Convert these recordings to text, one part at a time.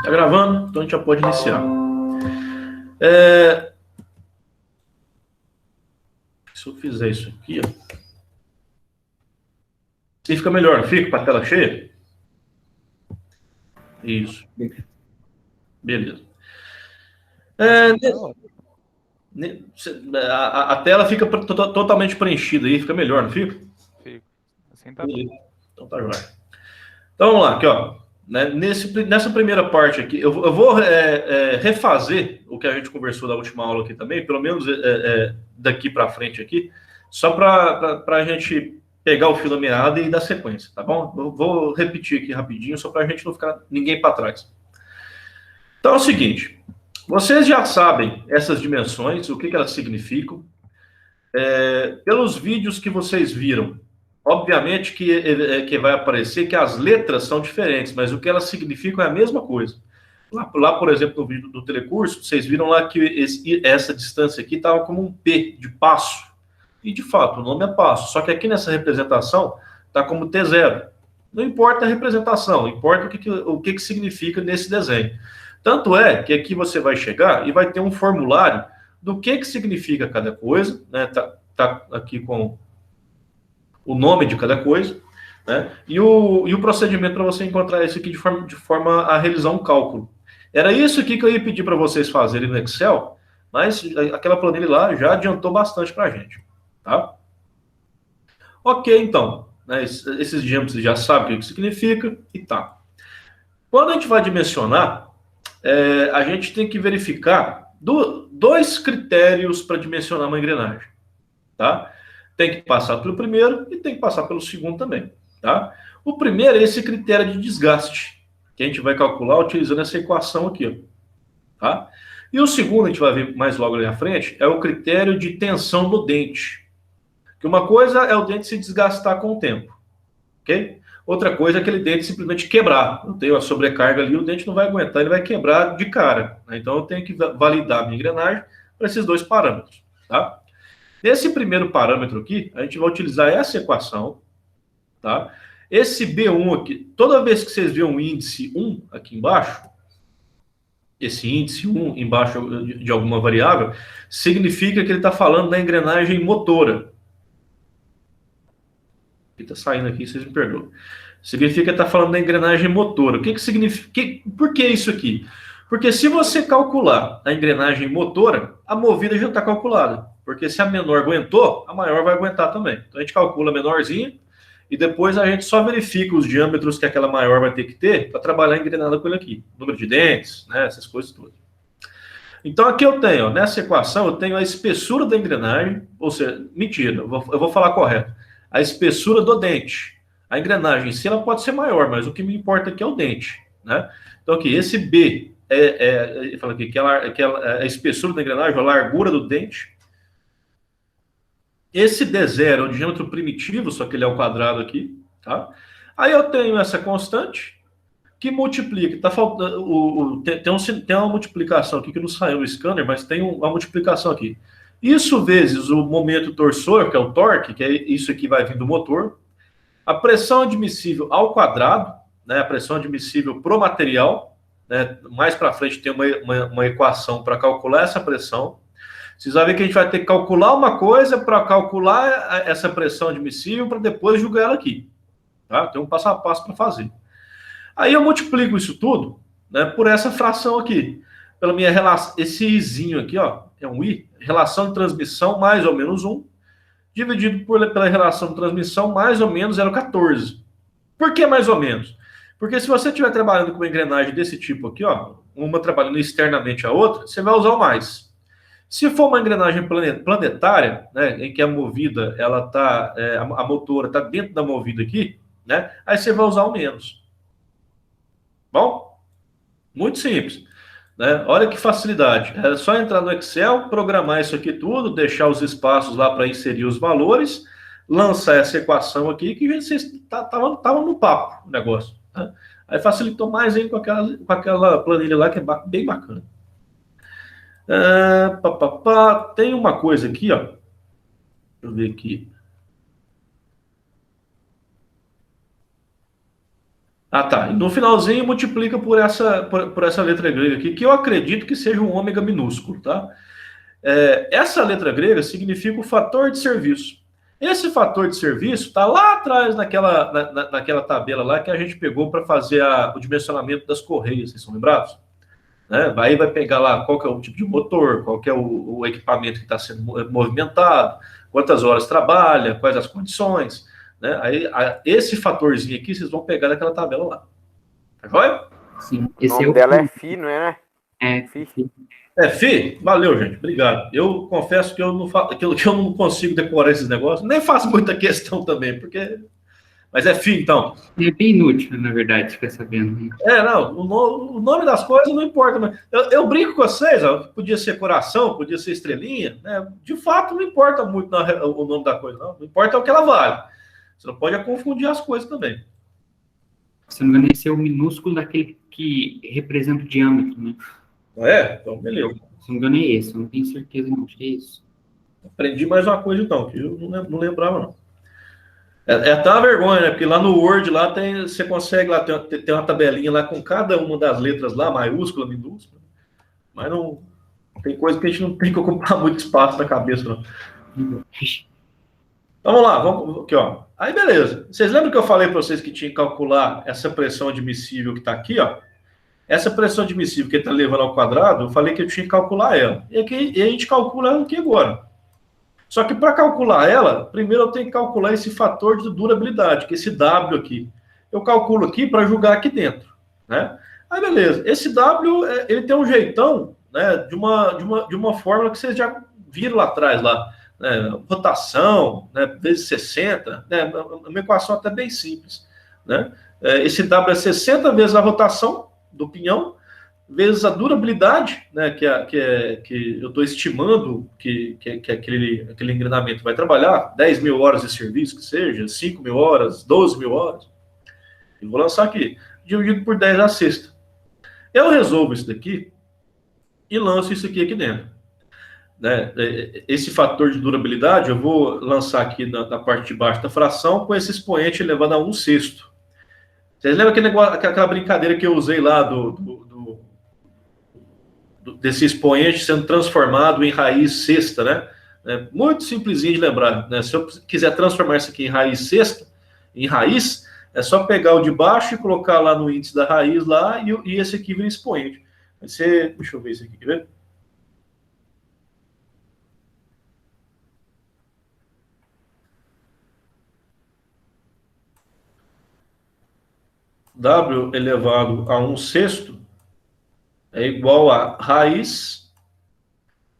Tá gravando? Então a gente já pode iniciar. Se eu fizer isso aqui, ó, se fica melhor, não fica? Com a tela cheia? Isso. Beleza. A tela fica totalmente preenchida aí, fica melhor, não fica? Fica. Assim tá bom. Então tá jóia. Então vamos lá, aqui, ó. Nessa primeira parte aqui, eu vou refazer o que a gente conversou da última aula aqui também, pelo menos daqui para frente aqui, só para a gente pegar o fio da meada e dar sequência, tá bom? Eu vou repetir aqui rapidinho, só para a gente não ficar ninguém para trás. Então é o seguinte, vocês já sabem essas dimensões, o que elas significam. Pelos vídeos que vocês viram, obviamente que vai aparecer que as letras são diferentes, mas o que elas significam é a mesma coisa. Lá, por exemplo, no vídeo do telecurso, vocês viram lá que essa distância aqui estava como um P de passo. E, de fato, o nome é passo. Só que aqui nessa representação está como T0. Não importa a representação, importa o que significa nesse desenho. Tanto é que aqui você vai chegar e vai ter um formulário do que significa cada coisa, né? Tá aqui com o nome de cada coisa, né? E o procedimento para você encontrar isso aqui de forma a realizar um cálculo. Era isso aqui que eu ia pedir para vocês fazerem no Excel, mas aquela planilha lá já adiantou bastante para a gente, tá? Ok, então, né, esses diâmetros já sabem o que significa e tá. Quando a gente vai dimensionar, a gente tem que verificar dois critérios para dimensionar uma engrenagem, tá? Tem que passar pelo primeiro e tem que passar pelo segundo também, tá? O primeiro é esse critério de desgaste, que a gente vai calcular utilizando essa equação aqui, ó, tá? E o segundo, a gente vai ver mais logo ali à frente, é o critério de tensão do dente. Que uma coisa é o dente se desgastar com o tempo, ok? Outra coisa é aquele dente simplesmente quebrar. Eu tenho a sobrecarga ali, o dente não vai aguentar, ele vai quebrar de cara, né? Então eu tenho que validar a minha engrenagem para esses dois parâmetros, tá? Nesse primeiro parâmetro aqui, a gente vai utilizar essa equação, tá? Esse B1 aqui, toda vez que vocês verem um índice 1 aqui embaixo, esse índice 1 embaixo de alguma variável, significa que ele está falando da engrenagem motora. Está saindo aqui, vocês me perdoam. Significa que está falando da engrenagem motora. O que significa? Por que isso aqui? Porque se você calcular a engrenagem motora, a movida já está calculada. Porque se a menor aguentou, a maior vai aguentar também. Então a gente calcula a menorzinha e depois a gente só verifica os diâmetros que aquela maior vai ter que ter para trabalhar engrenada com ele aqui. Número de dentes, né, essas coisas todas. Então aqui eu tenho, ó, nessa equação, eu tenho a espessura da engrenagem, ou seja, mentira, eu vou falar correto. A espessura do dente. A engrenagem em si ela pode ser maior, mas o que me importa aqui é o dente, né? Então aqui, esse B fala aqui que a espessura da engrenagem, a largura do dente. Esse D0 é o diâmetro primitivo, só que ele é ao quadrado aqui, tá? Aí eu tenho essa constante que multiplica, tá faltando, tem uma multiplicação aqui que não saiu no scanner, mas tem uma multiplicação aqui. Isso vezes o momento torsor, que é o torque, que é isso aqui vai vir do motor, a pressão admissível ao quadrado, né, a pressão admissível pro material, né, mais para frente tem uma equação para calcular essa pressão. Vocês vão ver que a gente vai ter que calcular uma coisa para calcular essa pressão admissível para depois julgar ela aqui. Tá? Tem um passo a passo para fazer. Aí eu multiplico isso tudo, né, por essa fração aqui. Pela minha relação, esse izinho aqui, ó, é um i, relação de transmissão mais ou menos 1, dividido pela relação de transmissão mais ou menos 0,14. Por que mais ou menos? Porque se você estiver trabalhando com uma engrenagem desse tipo aqui, ó, uma trabalhando externamente à outra, você vai usar o mais. Se for uma engrenagem planetária, né, em que a movida, ela tá, a motora está dentro da movida aqui, né, aí você vai usar o menos. Bom? Muito simples. Né? Olha que facilidade. É só entrar no Excel, programar isso aqui tudo, deixar os espaços lá para inserir os valores, lançar essa equação aqui, que vocês estavam no papo o negócio. Né? Aí facilitou mais ainda com aquela planilha lá que é bem bacana. Tem uma coisa aqui, ó. Deixa eu ver aqui. Ah, tá. E no finalzinho multiplica por essa letra grega aqui, que eu acredito que seja um ômega minúsculo, tá? Essa letra grega significa o fator de serviço. Esse fator de serviço está lá atrás naquela tabela lá que a gente pegou para fazer o dimensionamento das correias, vocês estão lembrados? Né? Aí vai pegar lá qual que é o tipo de motor, qual que é o equipamento que está sendo movimentado, quantas horas trabalha, quais as condições. Né? Aí esse fatorzinho aqui vocês vão pegar naquela tabela lá. Tá joia? Sim, O nome dela é Fi, não é, né? Fi. Fi, valeu, gente, obrigado. Eu confesso que eu não consigo decorar esses negócios, nem faço muita questão também, porque. Mas é Fi, então. É bem inútil, na verdade, ficar sabendo. Não, o nome das coisas não importa. Mas eu brinco com vocês, ó, podia ser coração, podia ser estrelinha, né? De fato, não importa muito o nome da coisa, não. Não importa o que ela vale. Você não pode confundir as coisas também. Se não me engano, esse é o minúsculo daquele que representa o diâmetro, né? Então, beleza. Se não me engano, é esse, eu não tenho certeza, não, acho que é isso. Aprendi mais uma coisa, então, que eu não lembrava, não. Até uma vergonha, né? Porque lá no Word, lá você consegue, lá tem uma tabelinha lá com cada uma das letras lá, maiúscula, minúscula, mas não tem coisa que a gente não tem que ocupar muito espaço na cabeça, não. Vamos lá, vamos aqui, ó. Aí, beleza. Vocês lembram que eu falei para vocês que tinha que calcular essa pressão admissível que está aqui, ó? Essa pressão admissível que ele está levando ao quadrado, eu falei que eu tinha que calcular ela. E a gente calcula ela aqui agora. Só que para calcular ela, primeiro eu tenho que calcular esse fator de durabilidade, que é esse W aqui. Eu calculo aqui para jogar aqui dentro, né? Aí, beleza. Esse W, ele tem um jeitão, né, de uma fórmula que vocês já viram lá atrás, lá. Né, rotação, né, vezes 60, né, uma equação até bem simples. Né? Esse W é 60 vezes a rotação do pinhão, vezes a durabilidade, né, que eu estou estimando que aquele engrenamento vai trabalhar, 10 mil horas de serviço, que seja, 5 mil horas, 12 mil horas. E vou lançar aqui, dividido por 10 a sexta. Eu resolvo isso daqui e lanço isso aqui dentro. Né? Esse fator de durabilidade eu vou lançar aqui na parte de baixo da fração com esse expoente elevado a 1/6. Vocês lembram aquela brincadeira que eu usei lá desse expoente sendo transformado em raiz sexta, né? Muito simplesinho de lembrar. Né? Se eu quiser transformar isso aqui em raiz sexta, em raiz, é só pegar o de baixo e colocar lá no índice da raiz lá e esse aqui vira expoente. Deixa eu ver isso aqui, quer ver? W elevado a 1/6 é igual a raiz,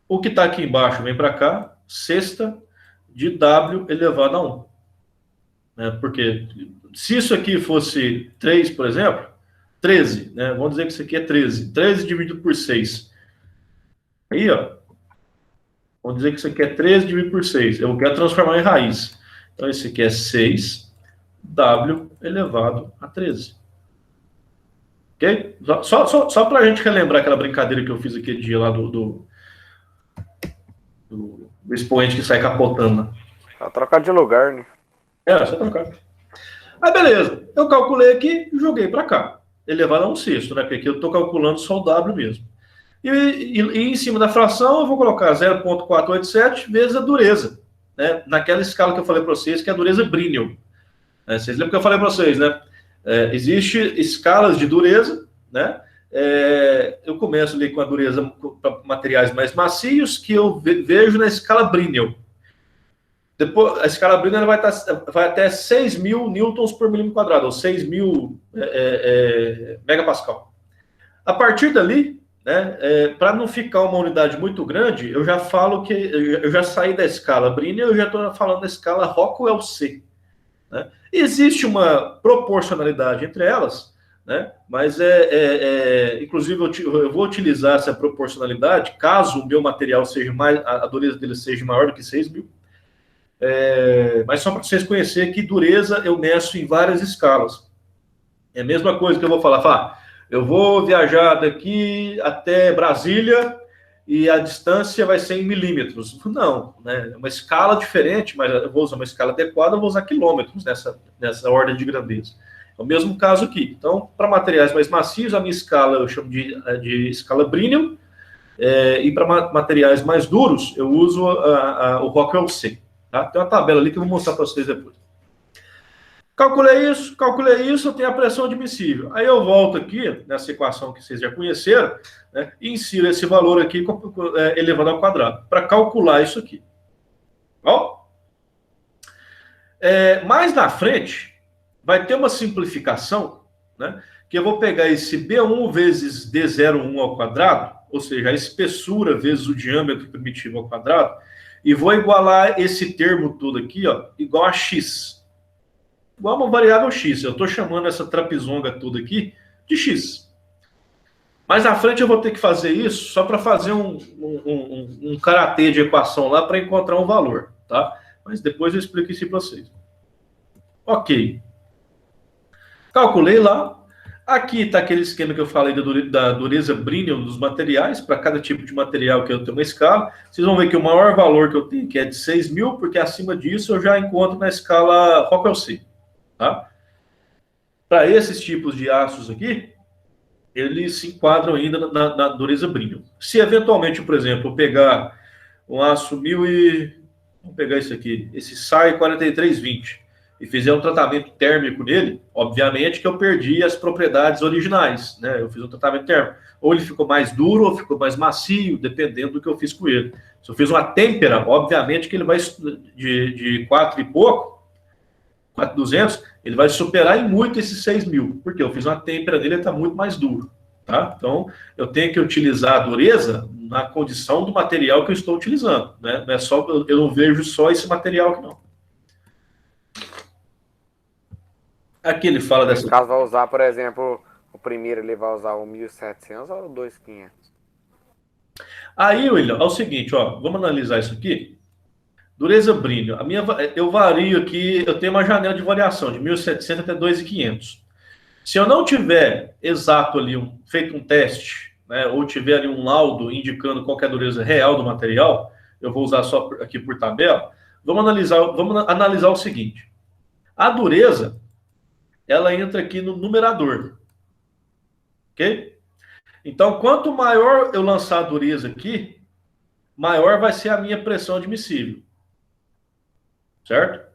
o que está aqui embaixo vem para cá, sexta de W elevado a 1. Né? Porque se isso aqui fosse 3, por exemplo, 13, né? Vamos dizer que isso aqui é 13. 13 dividido por 6. Aí, ó, vamos dizer que isso aqui é 13 dividido por 6. Eu quero transformar em raiz. Então, esse aqui é 6W elevado a 13. Ok? Só para a gente relembrar aquela brincadeira que eu fiz aquele dia lá do expoente que sai capotando. Né? Só trocar de lugar, né? Só trocar. Aí, beleza. Eu calculei aqui e joguei para cá. Elevado a 1/6, né? Porque aqui eu estou calculando só o W mesmo. E em cima da fração eu vou colocar 0,487 vezes a dureza. Né? Naquela escala que eu falei para vocês, que é a dureza Brinell. Vocês lembram que eu falei para vocês, né? Existem escalas de dureza, né? Eu começo ali com a dureza para materiais mais macios, que eu vejo na escala Brinell. Depois, a escala Brinell vai até 6.000 newtons por milímetro quadrado, ou 6.000 megapascal. A partir dali, né, para não ficar uma unidade muito grande, eu já falo que eu já saí da escala Brinell, eu já estou falando da escala Rockwell-C. Né? Existe uma proporcionalidade entre elas, né? Mas inclusive eu vou utilizar essa proporcionalidade caso o meu material seja a dureza dele seja maior do que 6.000. Mas só para vocês conhecerem que dureza eu meço em várias escalas. É a mesma coisa que eu vou falar, eu vou viajar daqui até Brasília e a distância vai ser em milímetros. Não, né? É uma escala diferente, mas eu vou usar uma escala adequada, eu vou usar quilômetros nessa ordem de grandeza. É o mesmo caso aqui. Então, para materiais mais macios, a minha escala eu chamo de escala Brinell, e para materiais mais duros, eu uso o Rockwell C. Tá? Tem uma tabela ali que eu vou mostrar para vocês depois. Calculei isso, eu tenho a pressão admissível. Aí eu volto aqui, nessa equação que vocês já conheceram, né, e insiro esse valor aqui elevado ao quadrado, para calcular isso aqui. Bom? Mais na frente, vai ter uma simplificação, né, que eu vou pegar esse B1 vezes D01 ao quadrado, ou seja, a espessura vezes o diâmetro primitivo ao quadrado, e vou igualar esse termo todo aqui, ó, igual a x. Igual uma variável x. Eu estou chamando essa trapezonga toda aqui de x. Mais na frente eu vou ter que fazer isso só para fazer um karatê de equação lá para encontrar um valor, tá? Mas depois eu explico isso para vocês. Ok. Calculei lá. Aqui está aquele esquema que eu falei da dureza Brinell dos materiais. Para cada tipo de material que eu tenho uma escala. Vocês vão ver que o maior valor que eu tenho que é de 6.000, porque acima disso eu já encontro na escala Rockwell C. Tá? Para esses tipos de aços aqui, eles se enquadram ainda na dureza Brinell. Se eventualmente, por exemplo, eu pegar um aço vamos pegar esse aqui, esse SAI 4320, e fizer um tratamento térmico nele, obviamente que eu perdi as propriedades originais, né? Eu fiz um tratamento térmico. Ou ele ficou mais duro, ou ficou mais macio, dependendo do que eu fiz com ele. Se eu fiz uma têmpera, obviamente que ele vai de 4 e pouco, 4.200, ele vai superar em muito esses 6.000, porque eu fiz uma têmpera dele, ele está muito mais duro, tá? Então, eu tenho que utilizar a dureza na condição do material que eu estou utilizando, né? Não é só, eu não vejo só esse material aqui, não. Aqui ele fala dessa... No caso, vai usar, por exemplo, o primeiro ele vai usar o 1.700 ou o 2.500? Aí, William, é o seguinte, ó, vamos analisar isso aqui. Dureza Brinell, eu vario aqui, eu tenho uma janela de variação de 1.700 até 2.500. Se eu não tiver exato ali, feito um teste, né, ou tiver ali um laudo indicando qual é a dureza real do material, eu vou usar só aqui por tabela, vamos analisar o seguinte. A dureza, ela entra aqui no numerador. Ok? Então, quanto maior eu lançar a dureza aqui, maior vai ser a minha pressão admissível. Certo?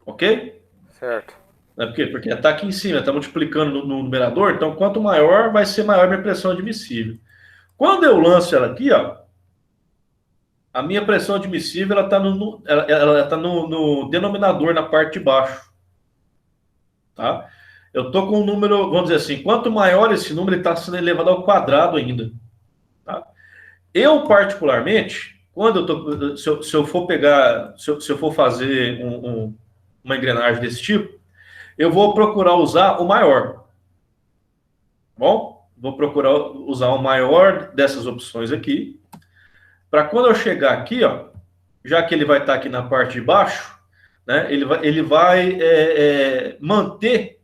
Ok? Certo. Por quê? Porque está aqui em cima, está multiplicando no numerador, então quanto maior vai ser maior a minha pressão admissível. Quando eu lanço ela aqui, ó, a minha pressão admissível ela está no denominador, na parte de baixo. Tá? Eu estou com um número, vamos dizer assim, quanto maior esse número, ele está sendo elevado ao quadrado ainda. Tá? Eu, particularmente, quando eu tô, se eu for pegar, se eu for fazer uma engrenagem desse tipo, eu vou procurar usar o maior. Bom, vou procurar usar o maior dessas opções aqui, para quando eu chegar aqui, ó, já que ele vai estar aqui na parte de baixo, né, ele vai manter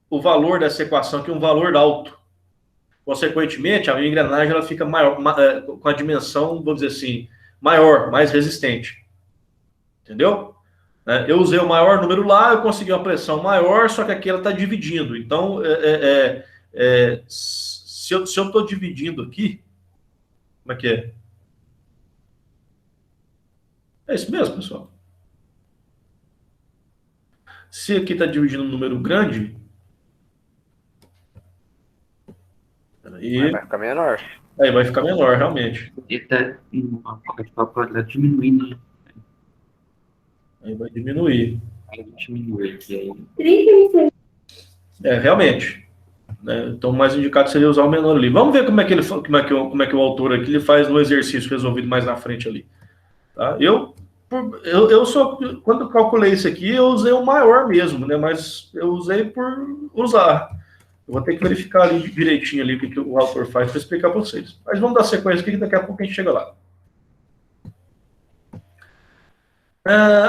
o valor dessa equação aqui, um valor alto. Consequentemente, a minha engrenagem ela fica maior, com a dimensão, vamos dizer assim, maior, mais resistente. Entendeu? Eu usei o maior número lá, eu consegui uma pressão maior, só que aqui ela está dividindo. Então, se eu estou dividindo aqui, como é que é? É isso mesmo, pessoal. Se aqui está dividindo um número grande... Peraí. Vai ficar menor. Aí vai ficar menor, realmente. Ele está diminuindo, né? Aí vai diminuir. Vai diminuir aqui aí. Realmente. Né? Então, o mais indicado seria usar o menor ali. Vamos ver como é que o autor aqui ele faz no exercício resolvido mais na frente ali. Tá? Eu só, quando eu calculei isso aqui, eu usei o maior mesmo, né? Mas eu usei por usar. Eu vou ter que verificar ali direitinho ali o que o autor faz para explicar para vocês. Mas vamos dar sequência aqui, que daqui a pouco a gente chega lá.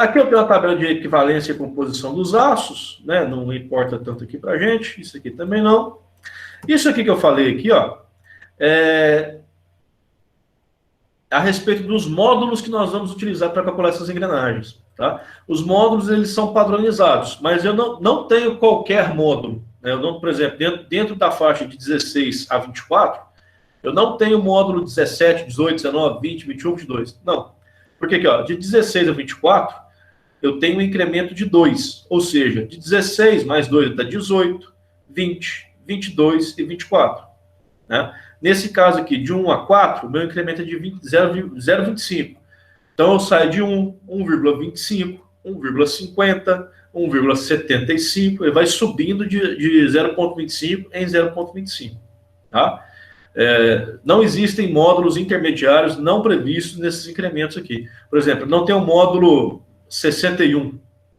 Aqui eu tenho uma tabela de equivalência e composição dos aços, né? Não importa tanto aqui para a gente, isso aqui também não. Isso aqui que eu falei aqui, ó, a respeito dos módulos que nós vamos utilizar para calcular essas engrenagens. Tá? Os módulos, eles são padronizados, mas eu não tenho qualquer módulo. Né? Eu não, por exemplo, dentro da faixa de 16 a 24, eu não tenho módulo 17, 18, 19, 20, 21, 22. Não. Porque aqui, ó, de 16 a 24, eu tenho um incremento de 2. Ou seja, de 16 mais 2 dá 18, 20, 22 e 24. Né? Nesse caso aqui, de 1 a 4, o meu incremento é de 0,25. Então, eu saio de 1, 1,25, 1,50, 1,75, e vai subindo de 0,25 em 0,25. Tá? Não existem módulos intermediários não previstos nesses incrementos aqui. Por exemplo, não tem um módulo 61.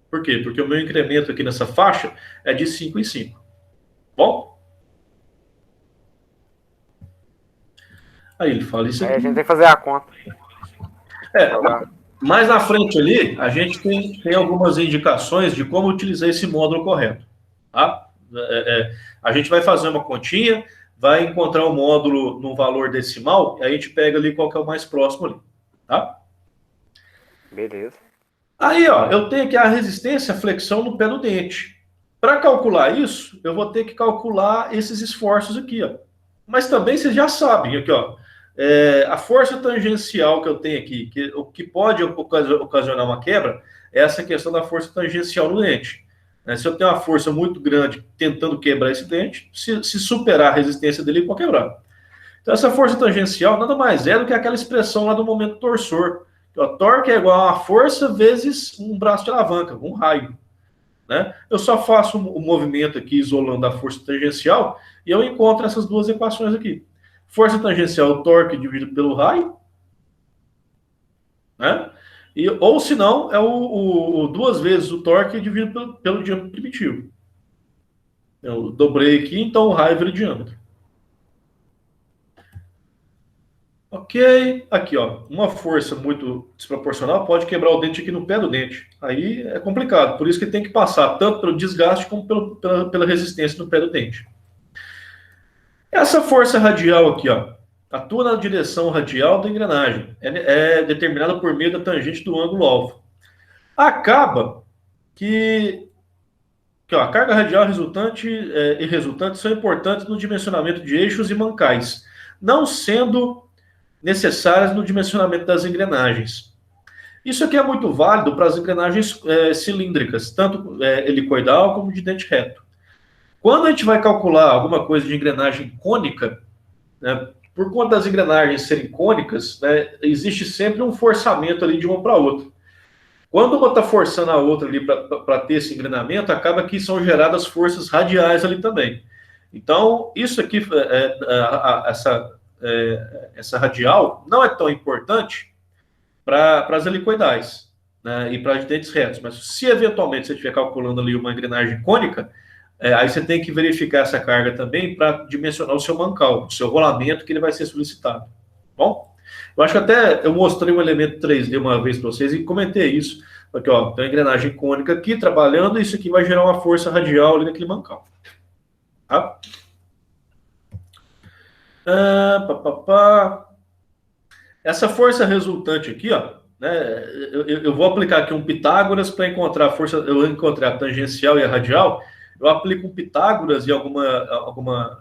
Por quê? Porque o meu incremento aqui nessa faixa é de 5 em 5. Bom? Aí ele fala isso aqui. Aí a gente tem que fazer a conta. Mais na frente ali, a gente tem algumas indicações de como utilizar esse módulo correto. Tá? A gente vai fazer uma continha, vai encontrar um módulo no valor decimal, e a gente pega ali qual que é o mais próximo ali. Tá? Beleza. Aí, ó, eu tenho aqui a resistência à flexão no pé do dente. Para calcular isso, eu vou ter que calcular esses esforços aqui, ó. Mas também vocês já sabem aqui, ó. A força tangencial que eu tenho aqui, o que pode ocasionar uma quebra, é essa questão da força tangencial no dente. Se eu tenho uma força muito grande tentando quebrar esse dente, se superar a resistência dele, ele pode quebrar. Então, essa força tangencial nada mais é do que aquela expressão lá do momento torsor. O torque é igual a uma força vezes um braço de alavanca, um raio. Né? Eu só faço o movimento aqui isolando a força tangencial e eu encontro essas duas equações aqui. Força tangencial, o torque dividido pelo raio, né? Ou se não, é duas vezes o torque dividido pelo diâmetro primitivo. Eu dobrei aqui, então o raio vira o diâmetro. Ok, aqui ó, uma força muito desproporcional pode quebrar o dente aqui no pé do dente. Aí é complicado, por isso que tem que passar tanto pelo desgaste como pela resistência no pé do dente. Essa força radial aqui, ó, atua na direção radial da engrenagem. É determinada por meio da tangente do ângulo alfa. Acaba que ó, a carga radial resultante e resultante são importantes no dimensionamento de eixos e mancais, não sendo necessárias no dimensionamento das engrenagens. Isso aqui é muito válido para as engrenagens cilíndricas, tanto helicoidal como de dente reto. Quando a gente vai calcular alguma coisa de engrenagem cônica, né, por conta das engrenagens serem cônicas, né, existe sempre um forçamento ali de uma para outra. Quando uma está forçando a outra ali para ter esse engrenamento, acaba que são geradas forças radiais ali também. Então, isso aqui, essa radial não é tão importante para as helicoidais, né, e para os dentes retos, mas se eventualmente você estiver calculando ali uma engrenagem cônica, aí você tem que verificar essa carga também para dimensionar o seu mancal, o seu rolamento que ele vai ser solicitado. Bom, eu acho que até eu mostrei um elemento 3D uma vez para vocês e comentei isso. Aqui, ó, tem uma engrenagem cônica aqui trabalhando, e isso aqui vai gerar uma força radial ali naquele mancal. Tá? Essa força resultante aqui, ó, né, eu vou aplicar aqui um Pitágoras para encontrar a força, eu encontrei a tangencial e a radial, eu aplico um Pitágoras e alguma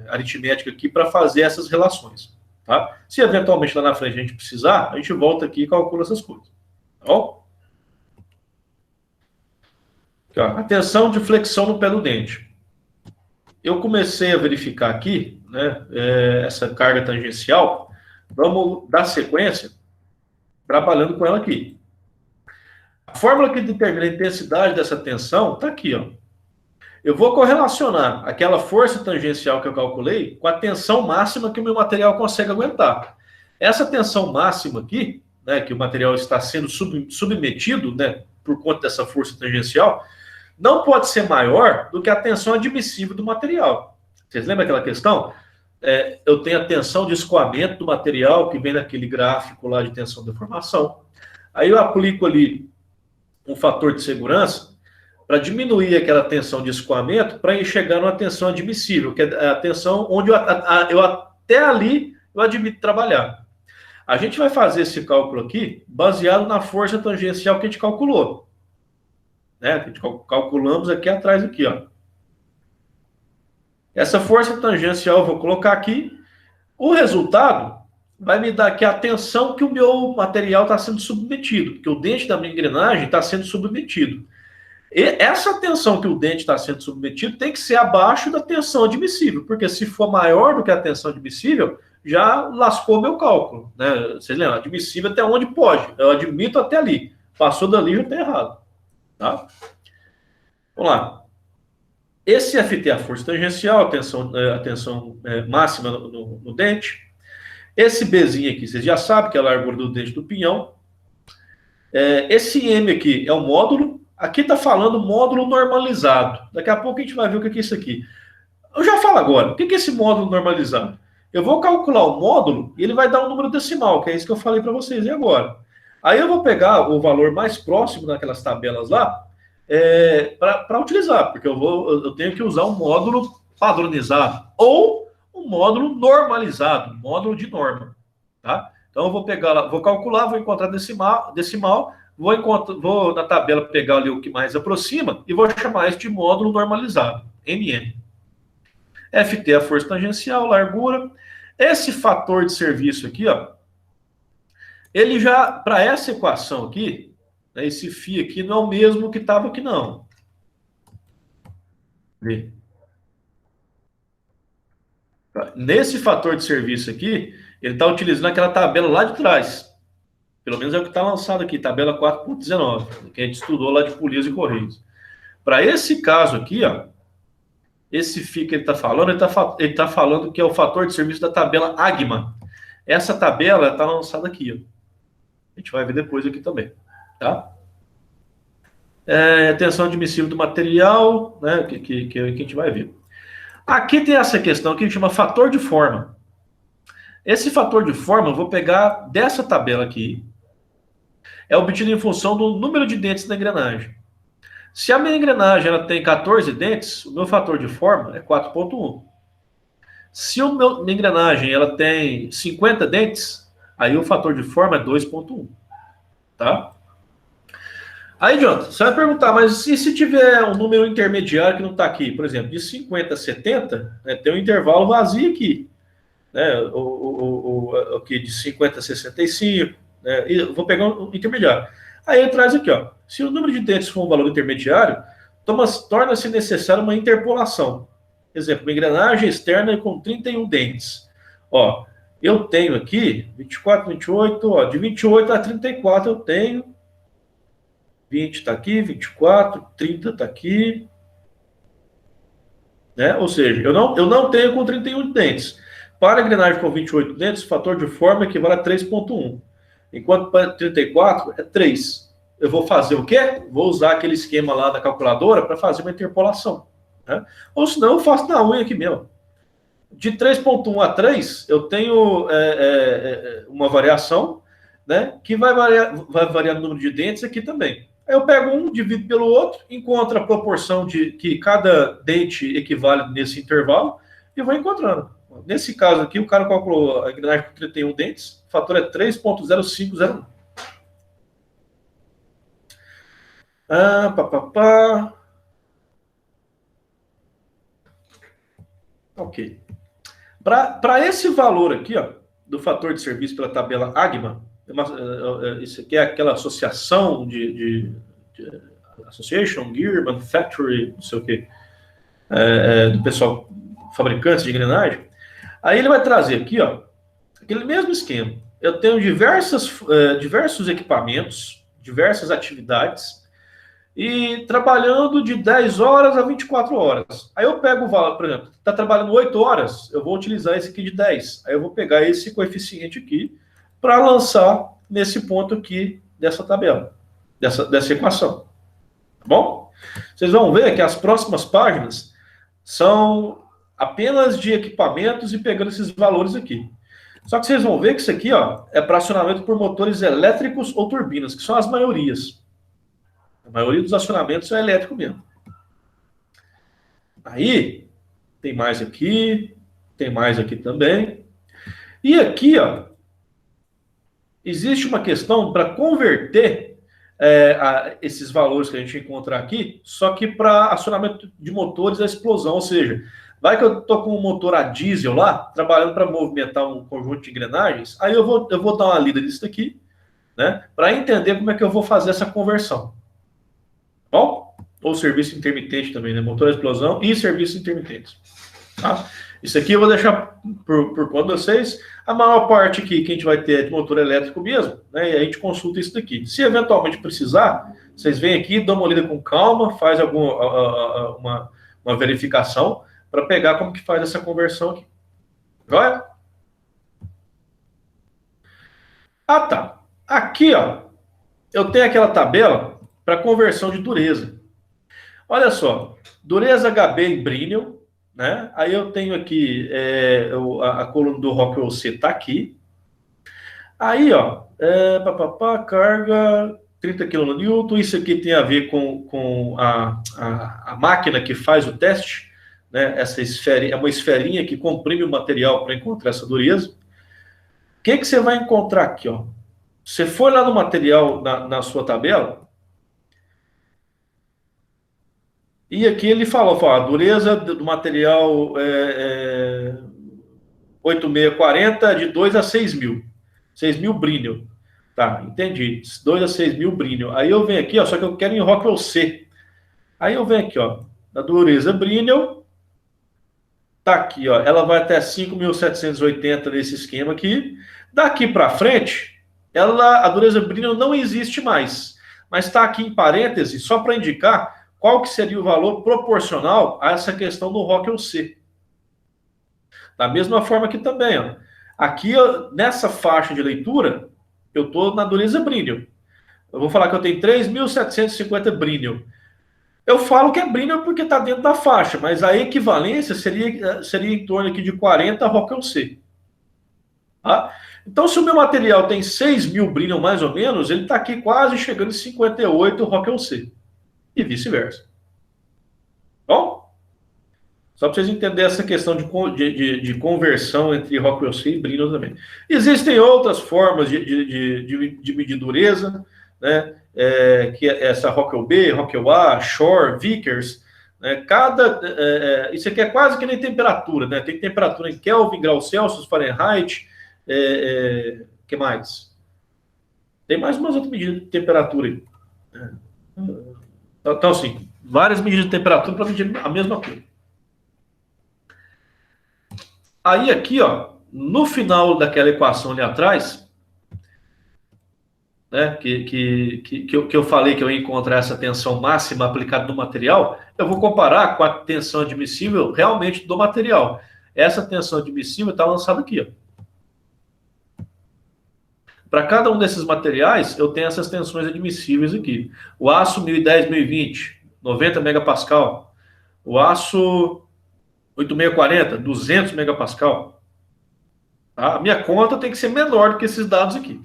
aritmética aqui para fazer essas relações. Tá? Se eventualmente lá na frente a gente precisar, a gente volta aqui e calcula essas coisas. Tá bom? Aqui, ó, atenção de flexão no pé do dente. Eu comecei a verificar aqui, né, essa carga tangencial. Vamos dar sequência trabalhando com ela aqui. A fórmula que determina a intensidade dessa tensão está aqui, ó. Eu vou correlacionar aquela força tangencial que eu calculei com a tensão máxima que o meu material consegue aguentar. Essa tensão máxima aqui, né, que o material está sendo submetido, né, por conta dessa força tangencial, não pode ser maior do que a tensão admissível do material. Vocês lembram aquela questão? Eu tenho a tensão de escoamento do material, que vem naquele gráfico lá de tensão de deformação. Aí eu aplico ali um fator de segurança para diminuir aquela tensão de escoamento para chegar numa tensão admissível, que é a tensão onde eu até ali eu admito trabalhar. A gente vai fazer esse cálculo aqui baseado na força tangencial que a gente calculou. Né? A gente calculamos aqui atrás, aqui, ó. Essa força tangencial eu vou colocar aqui. O resultado vai me dar aqui a tensão que o meu material está sendo submetido, porque o dente da minha engrenagem está sendo submetido. E essa tensão que o dente está sendo submetido tem que ser abaixo da tensão admissível, porque se for maior do que a tensão admissível, já lascou meu cálculo. Né? Vocês lembram? Admissível até onde pode. Eu admito até ali. Passou dali, já está errado. Tá? Vamos lá. Esse FT é a força tangencial, a tensão máxima no dente. Esse Bzinho aqui, vocês já sabem que é a largura do dente do pinhão. Esse M aqui é o módulo. Aqui está falando módulo normalizado. Daqui a pouco a gente vai ver o que é isso aqui. Eu já falo agora. O que é esse módulo normalizado? Eu vou calcular o módulo e ele vai dar um número decimal, que é isso que eu falei para vocês. E agora? Aí eu vou pegar o valor mais próximo daquelas tabelas lá para utilizar, porque eu tenho que usar um módulo padronizado ou um módulo normalizado, um módulo de norma. Tá? Então eu vou pegar lá, vou calcular, vou encontrar decimal, vou na tabela pegar ali o que mais aproxima e vou chamar isso de módulo normalizado, MM. FT é a força tangencial, largura. Esse fator de serviço aqui, ó, ele já, para essa equação aqui, né, esse φ aqui não é o mesmo que estava aqui, não. Nesse fator de serviço aqui, ele está utilizando aquela tabela lá de trás. Pelo menos é o que está lançado aqui, tabela 4.19, que a gente estudou lá de Polias e Correios. Para esse caso aqui, ó, esse φ que ele está falando, ele tá falando que é o fator de serviço da tabela AGMA. Essa tabela está lançada aqui, ó. A gente vai ver depois aqui também, tá? Tensão admissível do material, né, que a gente vai ver. Aqui tem essa questão que a gente chama fator de forma. Esse fator de forma eu vou pegar dessa tabela aqui. É obtido em função do número de dentes da engrenagem. Se a minha engrenagem ela tem 14 dentes, o meu fator de forma é 4.1. Se minha engrenagem ela tem 50 dentes, aí o fator de forma é 2.1. Tá? Aí, Jonathan, você vai perguntar, mas e se tiver um número intermediário que não está aqui? Por exemplo, de 50 a 70, né, tem um intervalo vazio aqui. Né, aqui de 50 a 65, né, e eu vou pegar um intermediário. Aí ele traz aqui, ó, se o número de dentes for um valor intermediário, torna-se necessária uma interpolação. Exemplo, uma engrenagem externa com 31 dentes. Ó, eu tenho aqui 24, 28, ó, de 28 a 34 eu tenho 20 está aqui, 24, 30 está aqui. Né? Ou seja, eu não tenho com 31 dentes. Para a engrenagem com 28 dentes, o fator de forma equivale a 3.1. Enquanto para 34 é 3. Eu vou fazer o quê? Vou usar aquele esquema lá da calculadora para fazer uma interpolação. Né? Ou senão eu faço na unha aqui mesmo. De 3.1 a 3, eu tenho uma variação, né, que vai variar no número de dentes aqui também. Aí eu pego um, divido pelo outro, encontro a proporção de que cada dente equivale nesse intervalo e vou encontrando. Nesse caso aqui, o cara calculou a engrenagem com 31 dentes, o fator é 3.0501. Ok. Para esse valor aqui, ó, do fator de serviço pela tabela AGMA, isso aqui é aquela associação de Association, Gear, Manufacturing, não sei o quê, do pessoal fabricante de engrenagem. Aí ele vai trazer aqui, ó, aquele mesmo esquema. Eu tenho diversos equipamentos, diversas atividades, e trabalhando de 10 horas a 24 horas. Aí eu pego o valor, por exemplo, está trabalhando 8 horas, eu vou utilizar esse aqui de 10. Aí eu vou pegar esse coeficiente aqui para lançar nesse ponto aqui dessa tabela, dessa equação. Tá bom? Vocês vão ver que as próximas páginas são apenas de equipamentos e pegando esses valores aqui. Só que vocês vão ver que isso aqui, ó, é para acionamento por motores elétricos ou turbinas, que são as maiorias. A maioria dos acionamentos é elétrico mesmo. Aí, tem mais aqui também. E aqui, ó, existe uma questão para converter esses valores que a gente encontrar aqui, só que para acionamento de motores a explosão, ou seja, vai que eu estou com um motor a diesel lá, trabalhando para movimentar um conjunto de engrenagens, aí eu vou dar uma lida nisso daqui, né, para entender como é que eu vou fazer essa conversão. Bom? Ou serviço intermitente também, né, motor a explosão e serviços intermitentes. Tá? Isso aqui eu vou deixar por conta de vocês. A maior parte aqui que a gente vai ter é de motor elétrico mesmo, né? E a gente consulta isso daqui. Se eventualmente precisar, vocês vêm aqui, dão uma olhada com calma, faz uma verificação para pegar como que faz essa conversão aqui. Joia? Ah, tá. Aqui, ó, eu tenho aquela tabela para conversão de dureza. Olha só, dureza HB em Brinell, né? Aí eu tenho aqui a coluna do Rockwell C está aqui. Aí, ó, carga 30 kN. Isso aqui tem a ver com a máquina que faz o teste, né? Essa esfera é uma esferinha que comprime o material para encontrar essa dureza. O que você vai encontrar aqui, ó? Você foi lá no material, na sua tabela, e aqui ele falou, a dureza do material 8640 de 2 a 6.000. 6.000 Brinell. Tá, entendi. 2 a 6.000 Brinell. Aí eu venho aqui, ó, só que eu quero em Rockwell C. Aí eu venho aqui, ó, na dureza Brinell. Tá aqui, ó, ela vai até 5.780 nesse esquema aqui. Daqui para frente, a dureza Brinell não existe mais. Mas está aqui em parênteses, só para indicar qual que seria o valor proporcional a essa questão do Rockwell C. Da mesma forma aqui também, ó. Aqui, nessa faixa de leitura, eu estou na dureza Brinell. Eu vou falar que eu tenho 3.750 Brinell. Eu falo que é Brinell porque está dentro da faixa, mas a equivalência seria em torno aqui de 40 Rockwell C. Tá? Então, se o meu material tem 6.000 Brinell mais ou menos, ele está aqui quase chegando em 58 Rockwell C. E vice-versa. Bom? Só para vocês entenderem essa questão de conversão entre Rockwell C e Brinell também. Existem outras formas de medir dureza, né? Que é essa Rockwell B, Rockwell A, Shore, Vickers. Né? Isso aqui é quase que nem temperatura, né? Tem temperatura em Kelvin, graus Celsius, Fahrenheit. Que mais? Tem mais umas outras medidas de temperatura aí. Então, assim, várias medidas de temperatura para medir a mesma coisa. Aí, aqui, ó, no final daquela equação ali atrás, né, que eu falei que eu ia encontrar essa tensão máxima aplicada no material, eu vou comparar com a tensão admissível realmente do material. Essa tensão admissível está lançada aqui, ó. Para cada um desses materiais, eu tenho essas tensões admissíveis aqui. O aço 1010, 1020, 90 megapascal. O aço 8640, 200 megapascal. Tá? A minha conta tem que ser menor do que esses dados aqui.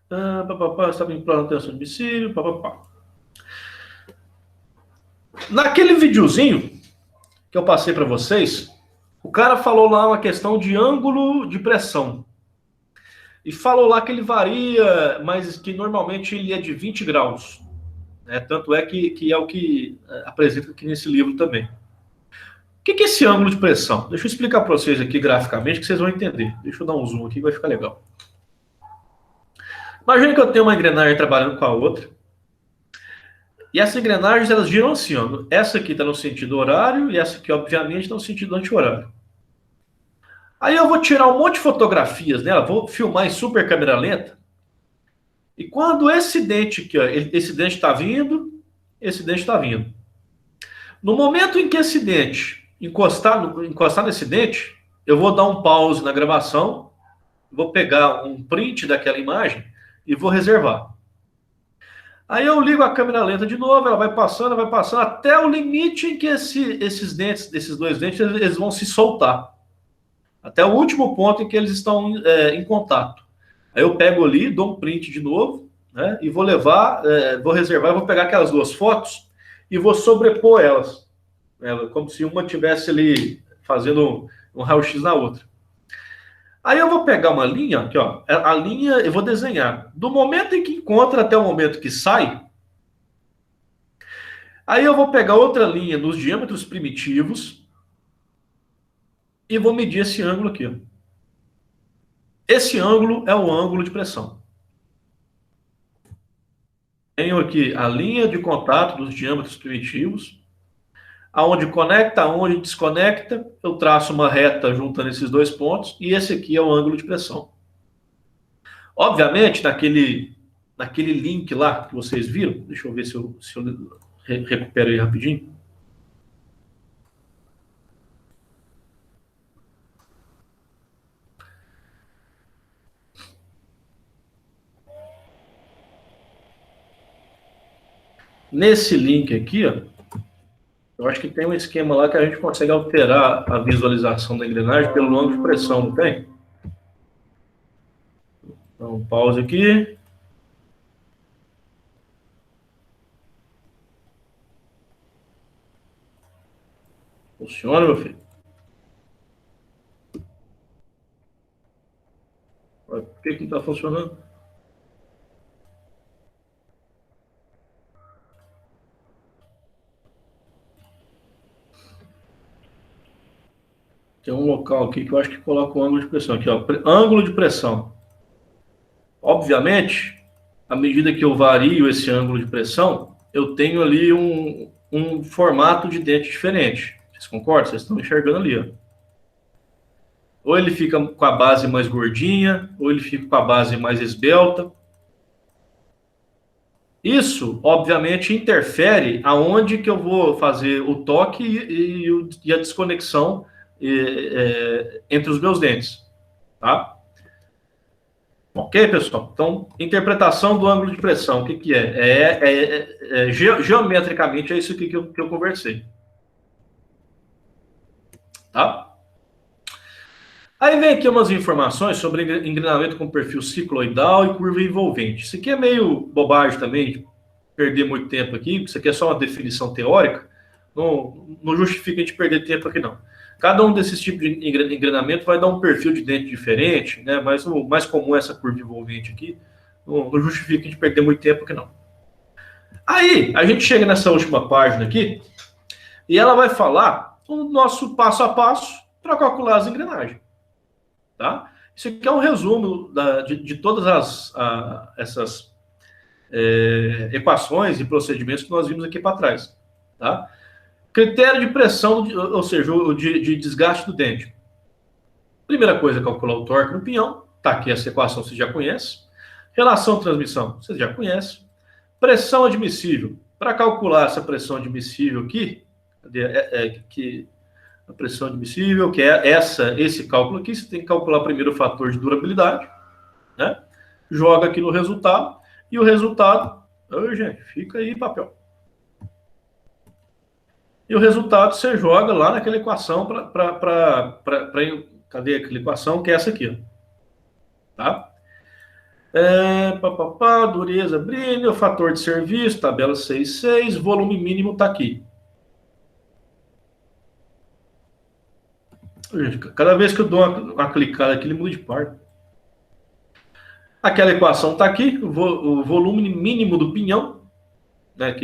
Estava em plano de tensão admissível. Naquele videozinho que eu passei para vocês, o cara falou lá uma questão de ângulo de pressão. E falou lá que ele varia, mas que normalmente ele é de 20 graus. Né? Tanto é que é o que apresenta aqui nesse livro também. O que é esse ângulo de pressão? Deixa eu explicar para vocês aqui graficamente que vocês vão entender. Deixa eu dar um zoom aqui que vai ficar legal. Imagina que eu tenho uma engrenagem trabalhando com a outra. E essas engrenagens, elas giram assim, ó. Essa aqui está no sentido horário e essa aqui, obviamente, está no sentido anti-horário. Aí eu vou tirar um monte de fotografias nela, vou filmar em super câmera lenta. E quando esse dente aqui, ó, esse dente está vindo, esse dente está vindo. No momento em que esse dente encostar nesse dente, eu vou dar um pause na gravação, vou pegar um print daquela imagem e vou reservar. Aí eu ligo a câmera lenta de novo, ela vai passando até o limite em que esses dois dentes, eles vão se soltar. Até o último ponto em que eles estão em contato. Aí eu pego ali, dou um print de novo, né, e vou levar, vou reservar, vou pegar aquelas duas fotos e vou sobrepor elas. Como se uma estivesse ali fazendo um raio-x na outra. Aí eu vou pegar uma linha, aqui, ó, a linha eu vou desenhar. Do momento em que encontra até o momento que sai, aí eu vou pegar outra linha nos diâmetros primitivos e vou medir esse ângulo aqui, ó. Esse ângulo é o ângulo de pressão. Tenho aqui a linha de contato dos diâmetros primitivos, aonde conecta, aonde desconecta, eu traço uma reta juntando esses dois pontos, e esse aqui é o ângulo de pressão. Obviamente, naquele link lá que vocês viram, deixa eu ver se eu recupero aí rapidinho. Nesse link aqui, ó, eu acho que tem um esquema lá que a gente consegue alterar a visualização da engrenagem pelo ângulo de pressão, não tem? Então, pause aqui. Funciona, meu filho? Por que não está funcionando? Tem um local aqui que eu acho que coloca o ângulo de pressão. Aqui, ó, ângulo de pressão. Obviamente, à medida que eu vario esse ângulo de pressão, eu tenho ali um formato de dente diferente. Vocês concordam? Vocês estão enxergando ali, ó. Ou ele fica com a base mais gordinha, ou ele fica com a base mais esbelta. Isso, obviamente, interfere aonde que eu vou fazer o toque e a desconexão entre os meus dentes, tá? Ok, pessoal? Então, interpretação do ângulo de pressão, o que que é? Geometricamente, é isso aqui que eu conversei. Tá? Aí vem aqui umas informações sobre engrenamento com perfil cicloidal e curva envolvente. Isso aqui é meio bobagem também, perder muito tempo aqui, isso aqui é só uma definição teórica, não justifica a gente perder tempo aqui não. Cada um desses tipos de engrenamento vai dar um perfil de dente diferente, né? Mas o mais comum é essa curva envolvente aqui, não justifica a gente perder muito tempo aqui não. Aí, a gente chega nessa última página aqui, e ela vai falar o nosso passo a passo para calcular as engrenagens. Tá? Isso aqui é um resumo de todas essas equações e procedimentos que nós vimos aqui para trás. Tá? Critério de pressão, ou seja, de desgaste do dente. Primeira coisa, calcular o torque no pinhão. Tá aqui essa equação, você já conhece. Relação transmissão, você já conhece. Pressão admissível. Para calcular essa pressão admissível aqui, a pressão admissível, que é esse cálculo aqui, você tem que calcular primeiro o fator de durabilidade, né? Joga aqui no resultado, e o resultado, gente, fica aí papel. E o resultado você joga lá naquela equação cadê aquela equação? Que é essa aqui, ó. Tá? Dureza, brilho, fator de serviço, tabela 6.6, volume mínimo tá aqui. Cada vez que eu dou uma clicada aqui, ele muda de parte. Aquela equação está aqui, o volume mínimo do pinhão. Né,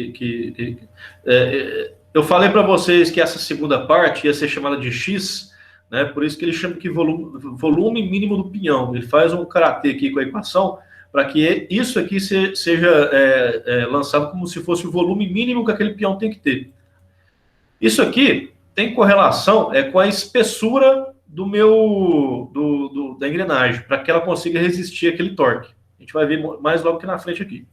eu falei para vocês que essa segunda parte ia ser chamada de X, né, por isso que ele chama de volume mínimo do pinhão. Ele faz um karatê aqui com a equação, para que isso aqui seja lançado como se fosse o volume mínimo que aquele pinhão tem que ter. Isso aqui tem correlação com a espessura da engrenagem, para que ela consiga resistir àquele torque. A gente vai ver mais logo que na frente aqui.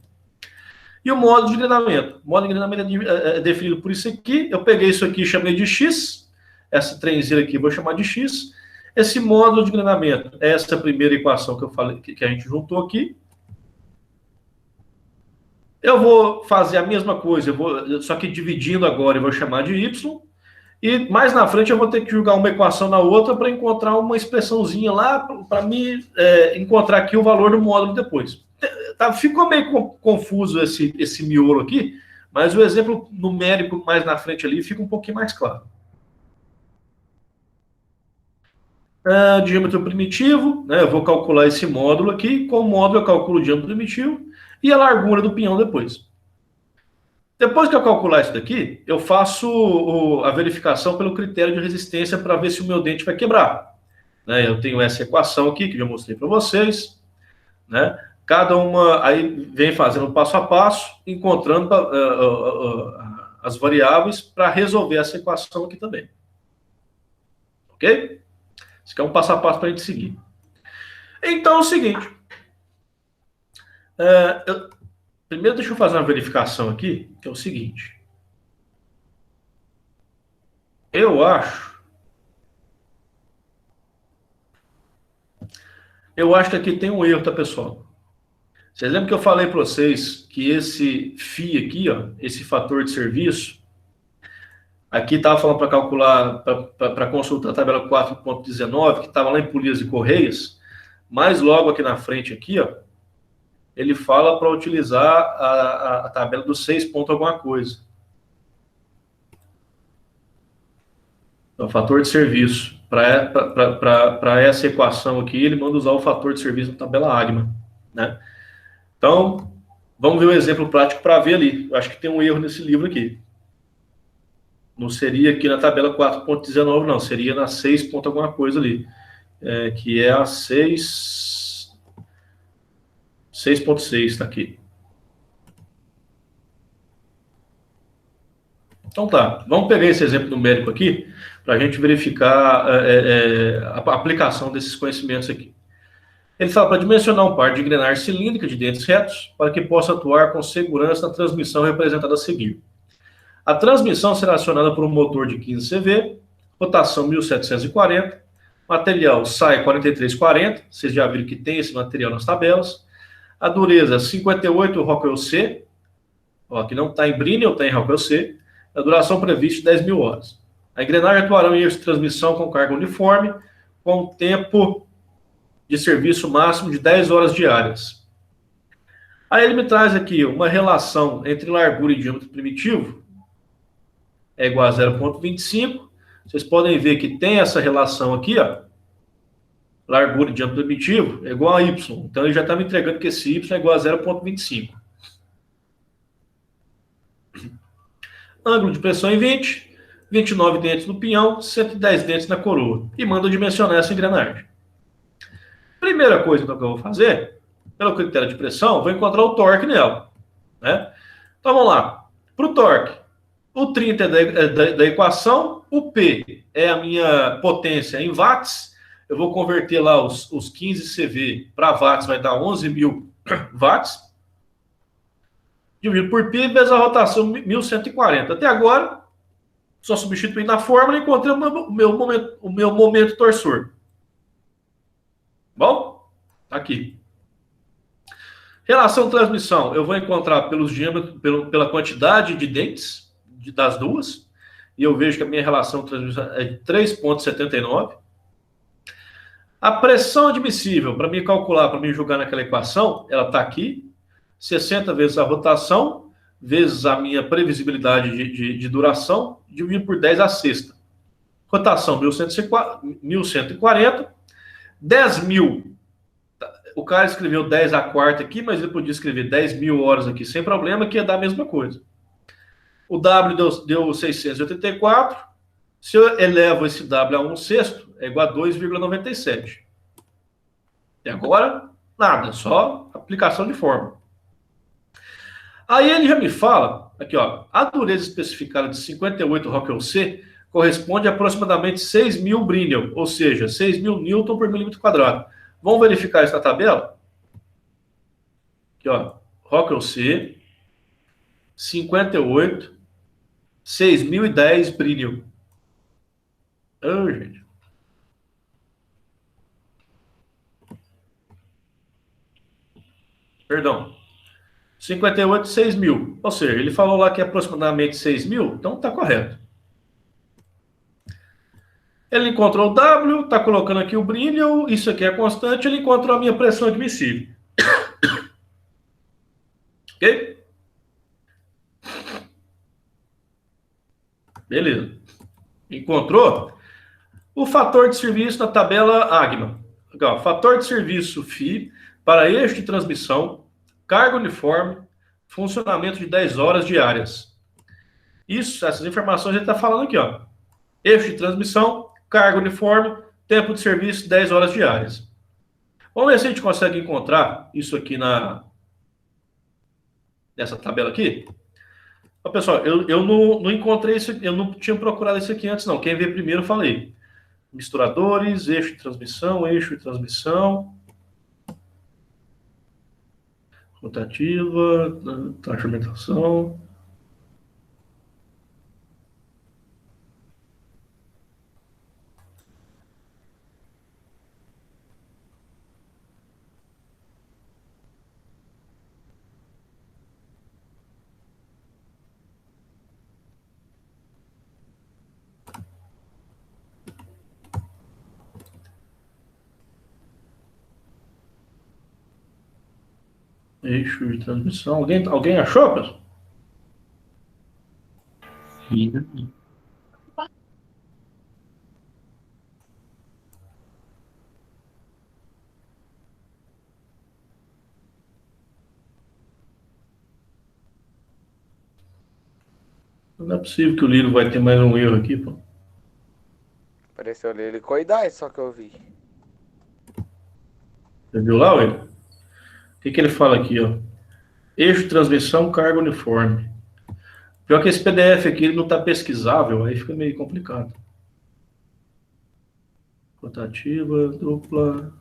E o modo de engrenamento. O modo de engrenamento é definido por isso aqui. Eu peguei isso aqui e chamei de X. Essa trenzinha aqui eu vou chamar de X. Esse modo de engrenamento é essa primeira equação que eu falei, que a gente juntou aqui. Eu vou fazer a mesma coisa, só que dividindo agora, eu vou chamar de Y. E mais na frente eu vou ter que jogar uma equação na outra para encontrar uma expressãozinha lá, para me encontrar aqui o valor do módulo depois. Ficou meio confuso esse miolo aqui, mas o exemplo numérico mais na frente ali fica um pouquinho mais claro. Diâmetro primitivo, né? Eu vou calcular esse módulo aqui. Com o módulo eu calculo o diâmetro primitivo e a largura do pinhão depois. Depois que eu calcular isso daqui, eu faço a verificação pelo critério de resistência para ver se o meu dente vai quebrar. Né? Eu tenho essa equação aqui que eu já mostrei para vocês, né? Cada uma aí vem fazendo passo a passo, encontrando as variáveis para resolver essa equação aqui também. Ok? Isso aqui é um passo a passo para a gente seguir. Então é o seguinte. Primeiro deixa eu fazer uma verificação aqui, que é o seguinte. Eu acho que aqui tem um erro, tá, pessoal? Vocês lembram que eu falei para vocês que esse FI aqui, ó, esse fator de serviço, aqui estava falando para calcular, para consultar a tabela 4.19, que estava lá em Polias e Correias, mas logo aqui na frente, aqui, ó, ele fala para utilizar a tabela do 6 ponto alguma coisa. Então, fator de serviço. Para essa equação aqui, ele manda usar o fator de serviço na tabela AGMA, né? Então, vamos ver o exemplo prático para ver ali. Eu acho que tem um erro nesse livro aqui. Não seria aqui na tabela 4.19, não. Seria na 6 ponto alguma coisa ali. Que é a 6.6, está aqui. Então tá, vamos pegar esse exemplo numérico aqui para a gente verificar a aplicação desses conhecimentos aqui. Ele fala para dimensionar um par de engrenagem cilíndrica de dentes retos para que possa atuar com segurança na transmissão representada a seguir. A transmissão será acionada por um motor de 15 CV, rotação 1740, material SAI 4340, vocês já viram que tem esse material nas tabelas, a dureza 58 Rockwell C, aqui não está em Brinell, está em Rockwell C, a duração prevista 10.000 horas. A engrenagem atuará em eixo de transmissão com carga uniforme, com tempo de serviço máximo de 10 horas diárias. Aí ele me traz aqui uma relação entre largura e diâmetro primitivo, é igual a 0,25. Vocês podem ver que tem essa relação aqui, ó, largura e diâmetro primitivo é igual a y. Então ele já está me entregando que esse y é igual a 0,25. Ângulo de pressão em 20, 29 dentes no pinhão, 110 dentes na coroa. E manda dimensionar essa engrenagem. Primeira coisa então, que eu vou fazer, pelo critério de pressão, vou encontrar o torque nela. Né? Então vamos lá. Para o torque, o 30 é da equação, o P é a minha potência em watts. Eu vou converter lá os 15 CV para watts, vai dar 11.000 watts. Dividido por π vezes a rotação 1140. Até agora, só substituindo na fórmula e encontrei o meu momento torsor. Bom? Aqui. Relação transmissão, eu vou encontrar pelos diâmetros, pela quantidade de dentes das duas. E eu vejo que a minha relação transmissão é de 3,79. A pressão admissível, para me calcular, para me jogar naquela equação, ela está aqui. 60 vezes a rotação, vezes a minha previsibilidade de duração, dividido por 10 a sexta. Rotação 1140, 10.000. O cara escreveu 10 a quarta aqui, mas ele podia escrever 10.000 horas aqui, sem problema, que ia dar a mesma coisa. O W deu 684. Se eu elevo esse W a 1 sexto, é igual a 2,97. E agora, nada, só aplicação de fórmula. Aí ele já me fala, aqui ó, a dureza especificada de 58 Rockwell C corresponde a aproximadamente 6.000 Brinell, ou seja, 6.000 Newton por milímetro quadrado. Vamos verificar isso na tabela? Aqui ó, Rockwell C, 58, 6.010 Brinell. Oh, gente. Perdão. 58, 6.000. Ou seja, ele falou lá que é aproximadamente 6.000, então está correto. Ele encontrou o W, está colocando aqui o Brinell, isso aqui é constante, ele encontrou a minha pressão admissível. Ok? Beleza. Encontrou? O fator de serviço na tabela AGMA. Legal. Fator de serviço FI para eixo de transmissão, carga uniforme, funcionamento de 10 horas diárias. Isso, essas informações ele está falando aqui, ó. Eixo de transmissão, carga uniforme, tempo de serviço, 10 horas diárias. Vamos ver se a gente consegue encontrar isso aqui nessa tabela aqui. Ó, pessoal, eu não encontrei isso, eu não tinha procurado isso aqui antes, não. Quem vê primeiro, eu falei. Misturadores, eixo de transmissão. Rotativa, transformação. Eixo de transmissão. Alguém achou, pessoal? Ainda não. Não é possível que o livro vai ter mais um erro aqui, pô. Apareceu ali helicoidais, só que eu vi. Você viu lá, Will? O que ele fala aqui, ó? Eixo de transmissão, carga uniforme. Pior que esse PDF aqui ele não está pesquisável, aí fica meio complicado. Rotativa, dupla.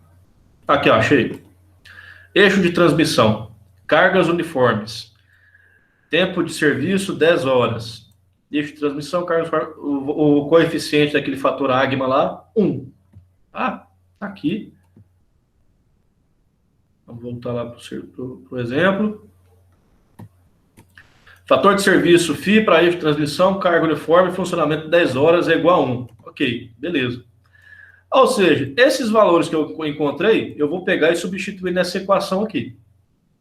Aqui, ó, achei. Eixo de transmissão, cargas uniformes. Tempo de serviço, 10 horas. Eixo de transmissão, cargas uniformes. O coeficiente daquele fator AGMA lá, 1. Ah, tá aqui. Vamos voltar lá para o exemplo. Fator de serviço FI para eixo de transmissão, carga uniforme, funcionamento de 10 horas é igual a 1. Ok, beleza. Ou seja, esses valores que eu encontrei, eu vou pegar e substituir nessa equação aqui.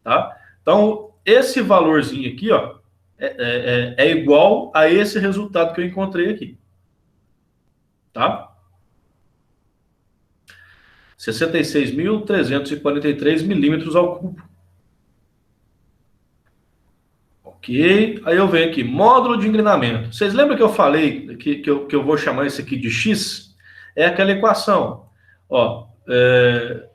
Tá? Então, esse valorzinho aqui, ó, é igual a esse resultado que eu encontrei aqui. Tá? 66.343 milímetros ao cubo. Ok. Aí eu venho aqui, módulo de engrenamento. Vocês lembram que eu falei que eu vou chamar isso aqui de X? É aquela equação. Ó,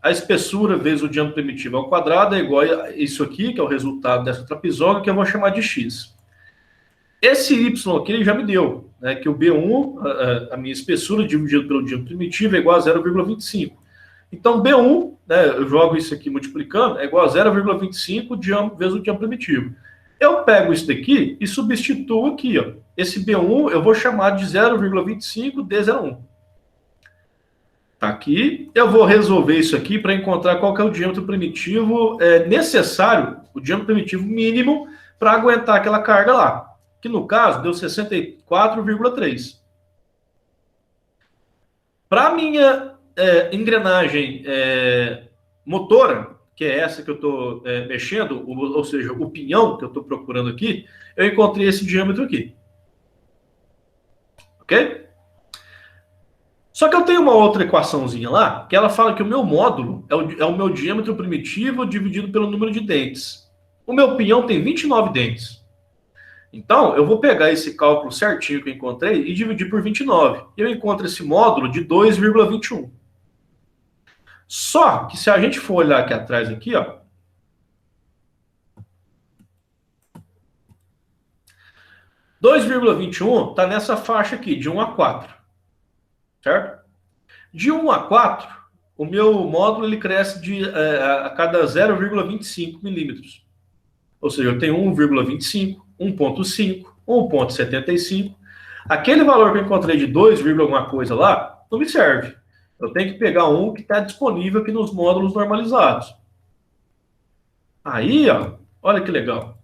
a espessura vezes o diâmetro primitivo ao quadrado é igual a isso aqui, que é o resultado dessa trapezoide, que eu vou chamar de X. Esse Y aqui ele já me deu, né, que o B1, a minha espessura dividido pelo diâmetro primitivo é igual a 0,25. Então, B1, né, eu jogo isso aqui multiplicando, é igual a 0,25 vezes o diâmetro primitivo. Eu pego isso daqui e substituo aqui, ó. Esse B1 eu vou chamar de 0,25 D01. Tá aqui. Eu vou resolver isso aqui para encontrar qual que é o diâmetro primitivo necessário, o diâmetro primitivo mínimo para aguentar aquela carga lá. Que no caso deu 64,3. Para minha engrenagem motora, que é essa que eu estou mexendo, ou seja, o pinhão que eu estou procurando aqui, eu encontrei esse diâmetro aqui. Ok? Só que eu tenho uma outra equaçãozinha lá, que ela fala que o meu módulo é o meu diâmetro primitivo dividido pelo número de dentes. O meu pinhão tem 29 dentes. Então, eu vou pegar esse cálculo certinho que eu encontrei e dividir por 29. E eu encontro esse módulo de 2,21. Só que se a gente for olhar aqui atrás, aqui, ó, (2,21) está nessa faixa aqui, de 1 a 4. Certo? De 1 a 4, o meu módulo ele cresce a cada 0,25 milímetros. Ou seja, eu tenho 1,25, 1,5, 1,75. Aquele valor que eu encontrei de 2, alguma coisa lá, não me serve. Eu tenho que pegar um que está disponível aqui nos módulos normalizados. Aí, ó, olha que legal.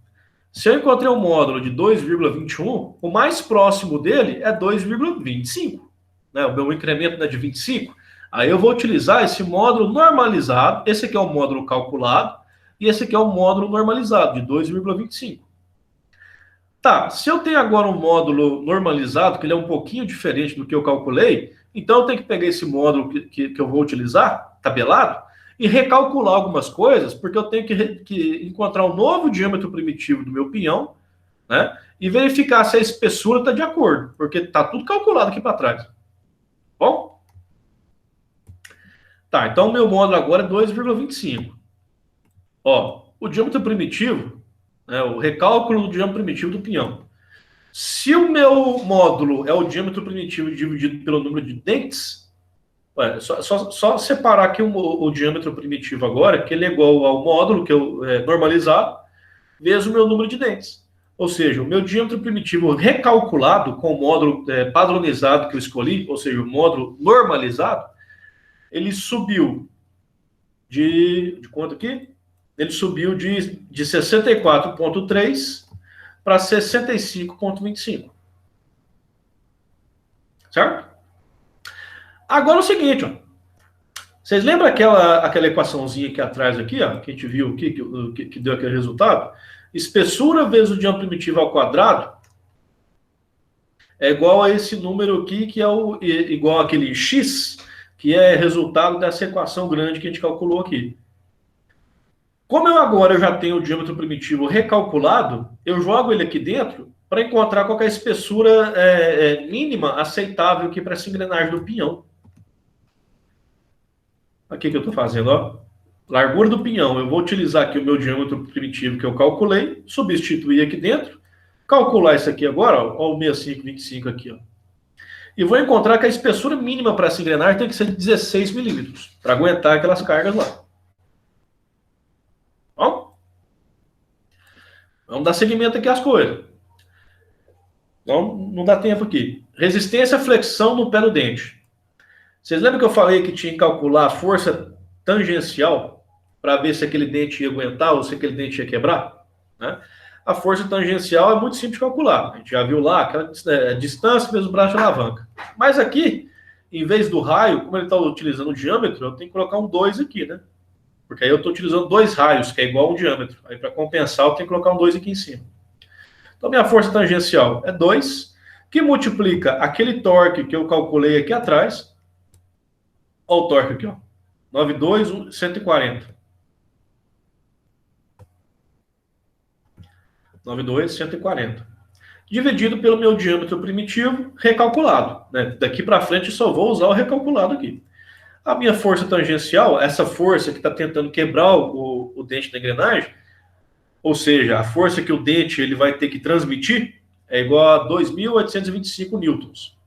Se eu encontrei um módulo de 2,21, o mais próximo dele é 2,25. Né? O meu incremento é de 25. Aí eu vou utilizar esse módulo normalizado. Esse aqui é o módulo calculado. E esse aqui é o módulo normalizado, de 2,25. Tá, se eu tenho agora um módulo normalizado, que ele é um pouquinho diferente do que eu calculei, então eu tenho que pegar esse módulo que eu vou utilizar, tabelado, e recalcular algumas coisas, porque eu tenho que encontrar um novo diâmetro primitivo do meu pinhão, né? E verificar se a espessura está de acordo, porque está tudo calculado aqui para trás. Bom? Tá, então o meu módulo agora é 2,25. Ó, o diâmetro primitivo, né, o recálculo do diâmetro primitivo do pinhão. Se o meu módulo é o diâmetro primitivo dividido pelo número de dentes, só separar aqui o diâmetro primitivo agora, que ele é igual ao módulo que eu normalizado, vezes o meu número de dentes. Ou seja, o meu diâmetro primitivo recalculado com o módulo padronizado que eu escolhi, ou seja, o módulo normalizado, ele subiu de quanto aqui? Ele subiu de 64,3 para 65,25. Certo? Agora o seguinte, ó. Vocês lembram aquela equaçãozinha aqui atrás, aqui, ó, que a gente viu aqui, que deu aquele resultado? Espessura vezes o diâmetro primitivo ao quadrado é igual a esse número aqui, que é igual àquele x, que é resultado dessa equação grande que a gente calculou aqui. Como agora eu já tenho o diâmetro primitivo recalculado, eu jogo ele aqui dentro para encontrar qual é a espessura mínima aceitável aqui para essa engrenagem do pinhão. Aqui que eu estou fazendo, ó. Largura do pinhão. Eu vou utilizar aqui o meu diâmetro primitivo que eu calculei, substituir aqui dentro, calcular isso aqui agora, ó, o 6525 aqui, ó. E vou encontrar que a espessura mínima para essa engrenagem tem que ser de 16 milímetros, para aguentar aquelas cargas lá. Bom? Vamos dar seguimento aqui às coisas. Não dá tempo aqui. Resistência à flexão no pé do dente. Vocês lembram que eu falei que tinha que calcular a força tangencial para ver se aquele dente ia aguentar ou se aquele dente ia quebrar? Né? A força tangencial é muito simples de calcular. A gente já viu lá, aquela distância vezes o braço de alavanca. Mas aqui, em vez do raio, como ele está utilizando o diâmetro, eu tenho que colocar um 2 aqui, né? Porque aí eu estou utilizando 2 raios, que é igual ao diâmetro. Aí para compensar, eu tenho que colocar um 2 aqui em cima. Então, minha força tangencial é 2, que multiplica aquele torque que eu calculei aqui atrás. Olha o torque aqui, ó. 92, 140. 92, 140. Dividido pelo meu diâmetro primitivo recalculado. Né? Daqui para frente, eu só vou usar o recalculado aqui. A minha força tangencial, essa força que está tentando quebrar o dente da engrenagem, ou seja, a força que o dente ele vai ter que transmitir, é igual a 2.825 newtons.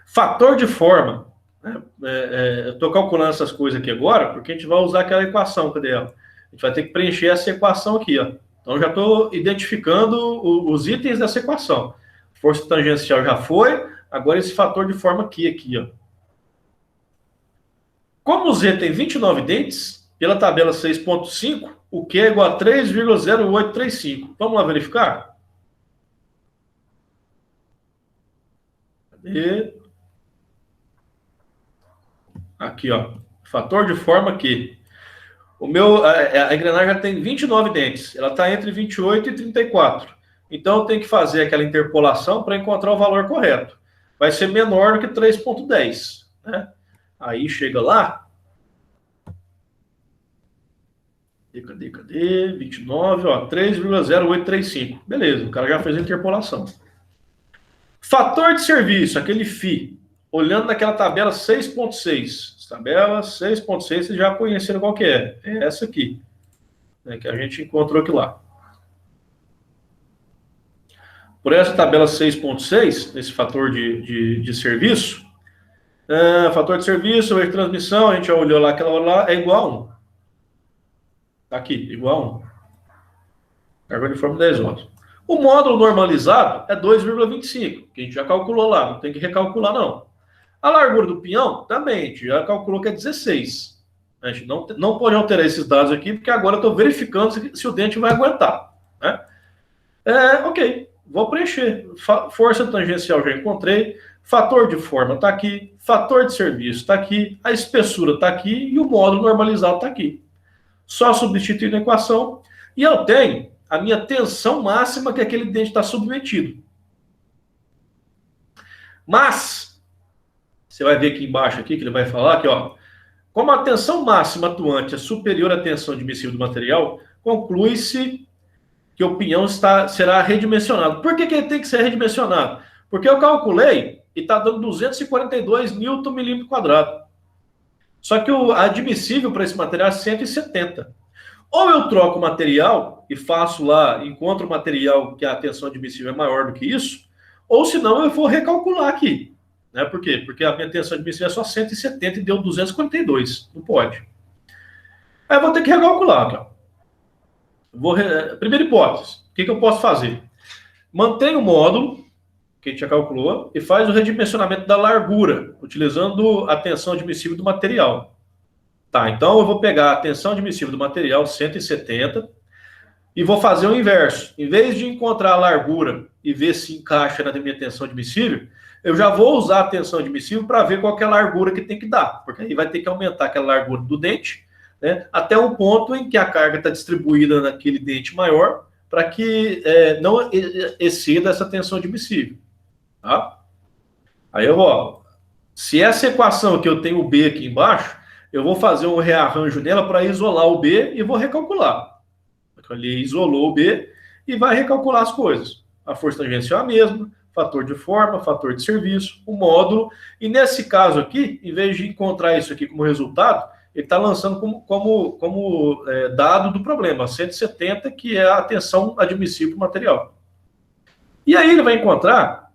Fator de forma. Eu estou calculando essas coisas aqui agora, porque a gente vai usar aquela equação, cadê ela? A gente vai ter que preencher essa equação aqui, ó. Então, já estou identificando os itens dessa equação. Força tangencial já foi, agora esse fator de forma aqui, ó. Como o Z tem 29 dentes, pela tabela 6.5, o Q é igual a 3,0835. Vamos lá verificar? Cadê? Aqui, ó. Fator de forma Q. A engrenagem já tem 29 dentes. Ela está entre 28 e 34. Então, eu tenho que fazer aquela interpolação para encontrar o valor correto. Vai ser menor do que 3,10. Né? Aí, chega lá. Cadê? 29, ó. 3,0835. Beleza, o cara já fez a interpolação. Fator de serviço, aquele FI. Olhando naquela tabela 6.6. Tabela 6.6, vocês já conheceram qual que é. É essa aqui. Né, que a gente encontrou aqui lá. Por essa tabela 6.6, esse fator de serviço, fator de serviço, de transmissão, a gente já olhou lá, aquela hora lá, é igual a 1. Tá aqui, igual a 1. Carga uniforme 10 watts. O módulo normalizado é 2,25, que a gente já calculou lá, não tem que recalcular não. A largura do pinhão, também, a gente já calculou que é 16. A gente não pode alterar esses dados aqui, porque agora eu estou verificando se o dente vai aguentar. Né? Ok, vou preencher. Força tangencial já encontrei. Fator de forma está aqui. Fator de serviço está aqui. A espessura está aqui. E o módulo normalizado está aqui. Só substituir na equação. E eu tenho a minha tensão máxima que aquele dente está submetido. Mas, você vai ver aqui embaixo aqui, que ele vai falar que, ó, como a tensão máxima atuante é superior à tensão admissível do material, conclui-se que o pinhão será redimensionado. Por que ele tem que ser redimensionado? Porque eu calculei e está dando 242 Nm². Só que o admissível para esse material é 170. Ou eu troco o material e faço lá, encontro o material que a tensão admissível é maior do que isso, ou senão eu vou recalcular aqui. Né? Por quê? Porque a minha tensão admissível é só 170 e deu 242. Não pode. Aí eu vou ter que recalcular. Tá? Primeira hipótese. O que eu posso fazer? Mantém o módulo que a gente já calculou e faz o redimensionamento da largura, utilizando a tensão admissível do material. Tá, então eu vou pegar a tensão admissível do material, 170, e vou fazer o inverso. Em vez de encontrar a largura e ver se encaixa na minha tensão admissível, eu já vou usar a tensão admissível para ver qual é a largura que tem que dar, porque aí vai ter que aumentar aquela largura do dente, né, até um ponto em que a carga está distribuída naquele dente maior, para que não exceda essa tensão admissível. Tá? Aí eu vou, se essa equação que eu tenho o B aqui embaixo, eu vou fazer um rearranjo nela para isolar o B e vou recalcular. Ele isolou o B e vai recalcular as coisas. A força tangencial é a mesma, fator de forma, fator de serviço, o módulo. E nesse caso aqui, em vez de encontrar isso aqui como resultado, ele está lançando como dado do problema, 170, que é a tensão admissível do material. E aí ele vai encontrar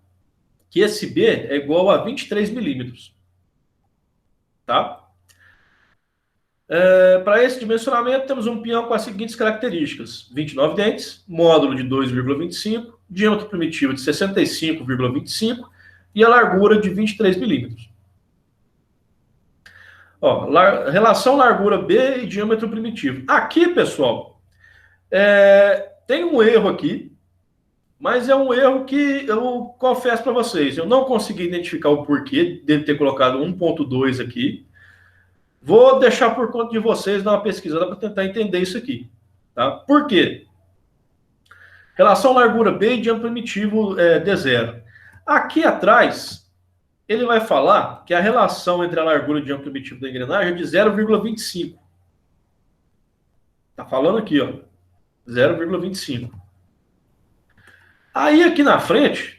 que esse B é igual a 23 milímetros. Tá? Para esse dimensionamento, temos um pinhão com as seguintes características: 29 dentes, módulo de 2,25, diâmetro primitivo de 65,25 e a largura de 23 milímetros. Ó, relação largura B e diâmetro primitivo. Aqui, pessoal, tem um erro aqui, mas é um erro que eu confesso para vocês, eu não consegui identificar o porquê dele ter colocado 1.2 aqui. Vou deixar por conta de vocês dar uma pesquisada para tentar entender isso aqui. Tá? Por quê? Relação largura B e diâmetro primitivo D0. Aqui atrás, ele vai falar que a relação entre a largura e o diâmetro primitivo da engrenagem é de 0,25. Tá falando aqui, ó, 0,25. Aí aqui na frente,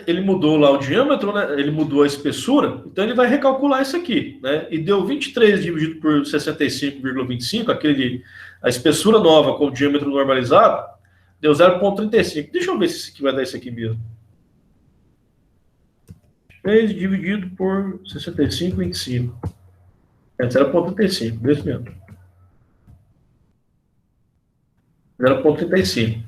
ele mudou lá o diâmetro, né? Ele mudou a espessura, então ele vai recalcular isso aqui, né? E deu 23 dividido por 65,25, a espessura nova com o diâmetro normalizado, deu 0,35. Deixa eu ver se isso aqui vai dar isso aqui mesmo. 3 dividido por 65,25. 0,35, desse mesmo. 0,35.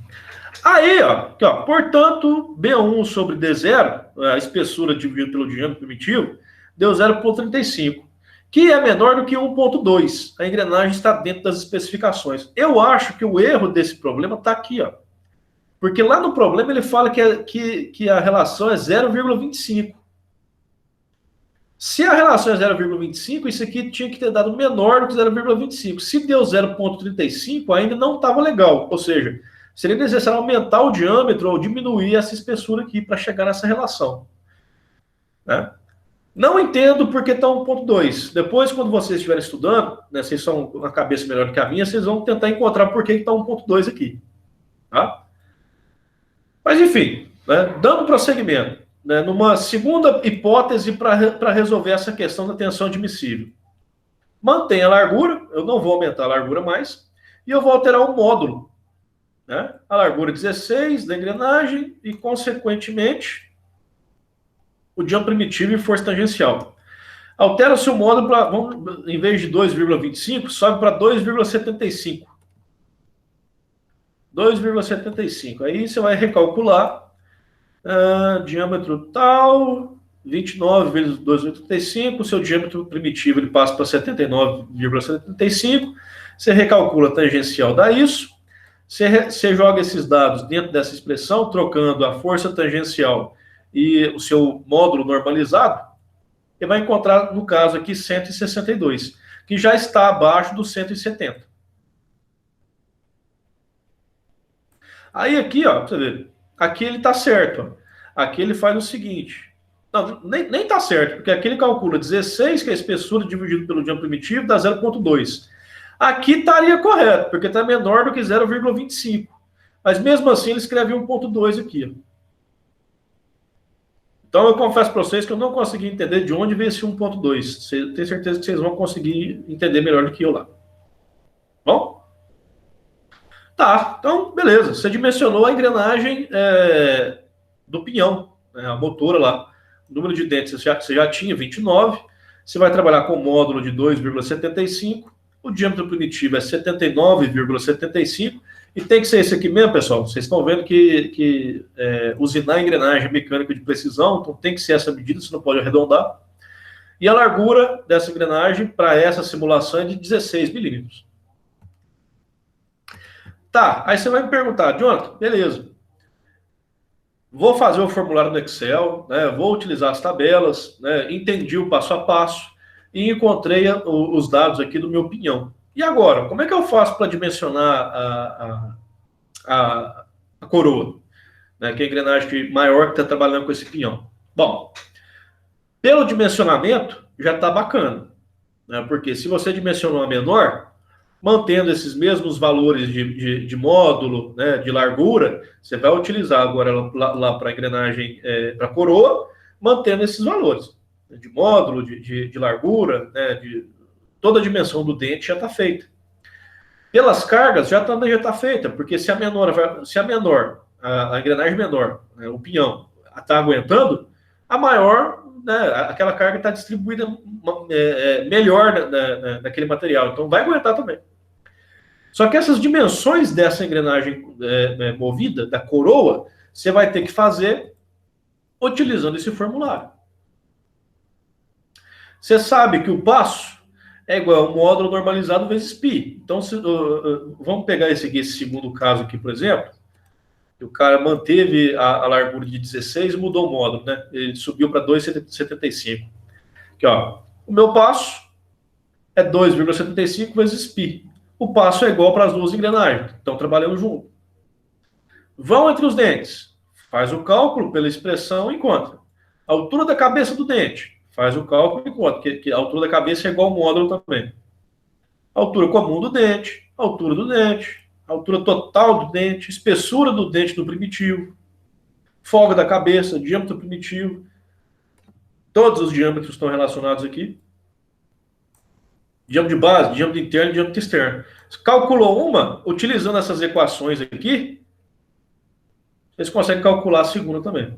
Aí, ó, portanto, B1 sobre D0, a espessura dividida pelo diâmetro primitivo, deu 0,35, que é menor do que 1,2. A engrenagem está dentro das especificações. Eu acho que o erro desse problema está aqui, ó. Porque lá no problema ele fala que a relação é 0,25. Se a relação é 0,25, isso aqui tinha que ter dado menor do que 0,25. Se deu 0,35, ainda não estava legal. Ou seja, seria necessário aumentar o diâmetro ou diminuir essa espessura aqui para chegar nessa relação. Né? Não entendo porque está 1,2. Depois, quando vocês estiverem estudando, né, vocês são uma cabeça melhor do que a minha, vocês vão tentar encontrar por que está 1,2 aqui. Tá? Mas, enfim, né, dando prosseguimento, né, numa segunda hipótese para resolver essa questão da tensão admissível. Mantém a largura, eu não vou aumentar a largura mais, e eu vou alterar o módulo. Né? A largura 16 da engrenagem e, consequentemente, o diâmetro primitivo e força tangencial. Altera o seu módulo para, em vez de 2,25, sobe para 2,75. 2,75. Aí você vai recalcular diâmetro tal, 29 vezes 2,85, o seu diâmetro primitivo ele passa para 79,75. Você recalcula a tangencial, dá isso. Você joga esses dados dentro dessa expressão, trocando a força tangencial e o seu módulo normalizado, e vai encontrar, no caso aqui, 162, que já está abaixo do 170. Aí aqui, ó, pra você ver, aqui ele tá certo, ó. Aqui ele faz o seguinte, não, nem tá certo, porque aqui ele calcula 16, que é a espessura, dividido pelo diâmetro primitivo, dá 0,2. Aqui estaria correto, porque está menor do que 0,25. Mas mesmo assim ele escreve 1,2 aqui. Então eu confesso para vocês que eu não consegui entender de onde veio esse 1,2. Tenho certeza que vocês vão conseguir entender melhor do que eu lá. Bom? Tá, então beleza. Você dimensionou a engrenagem do pinhão, né, a motora lá. O número de dentes você já tinha 29. Você vai trabalhar com módulo de 2,75. O diâmetro primitivo é 79,75. E tem que ser esse aqui mesmo, pessoal. Vocês estão vendo que usinar engrenagem mecânica de precisão, então tem que ser essa medida, você não pode arredondar. E a largura dessa engrenagem para essa simulação é de 16 milímetros. Tá, aí você vai me perguntar, Jonathan, beleza. Vou fazer o formulário no Excel, né, vou utilizar as tabelas, né, entendi o passo a passo e encontrei os dados aqui do meu pinhão. E agora, como é que eu faço para dimensionar a coroa? Né, que é a engrenagem maior que está trabalhando com esse pinhão. Bom, pelo dimensionamento, já está bacana. Né, porque se você dimensionou a menor, mantendo esses mesmos valores de módulo, né, de largura, você vai utilizar agora lá para a engrenagem, para a coroa, mantendo esses valores. De módulo, de largura, né, toda a dimensão do dente já está feita. Pelas cargas já está feita, porque se a engrenagem menor, né, o pinhão, está aguentando, a maior, né, aquela carga está distribuída melhor naquele material, então vai aguentar também. Só que essas dimensões dessa engrenagem movida, da coroa, você vai ter que fazer utilizando esse formulário. Você sabe que o passo é igual ao módulo normalizado vezes π. Então, vamos pegar esse segundo caso aqui, por exemplo. O cara manteve a largura de 16 e mudou o módulo, né? Ele subiu para 2,75. Aqui, ó. O meu passo é 2,75 vezes π. O passo é igual para as duas engrenagens. Estão trabalhando junto. Vão entre os dentes. Faz o cálculo pela expressão e encontra. A altura da cabeça do dente. Faz o cálculo e conta, que a altura da cabeça é igual ao módulo também. Altura comum do dente, altura do dente, altura total do dente, espessura do dente do primitivo, folga da cabeça, diâmetro primitivo. Todos os diâmetros estão relacionados aqui. Diâmetro de base, diâmetro interno e diâmetro externo. Você calculou uma, utilizando essas equações aqui, vocês conseguem calcular a segunda também.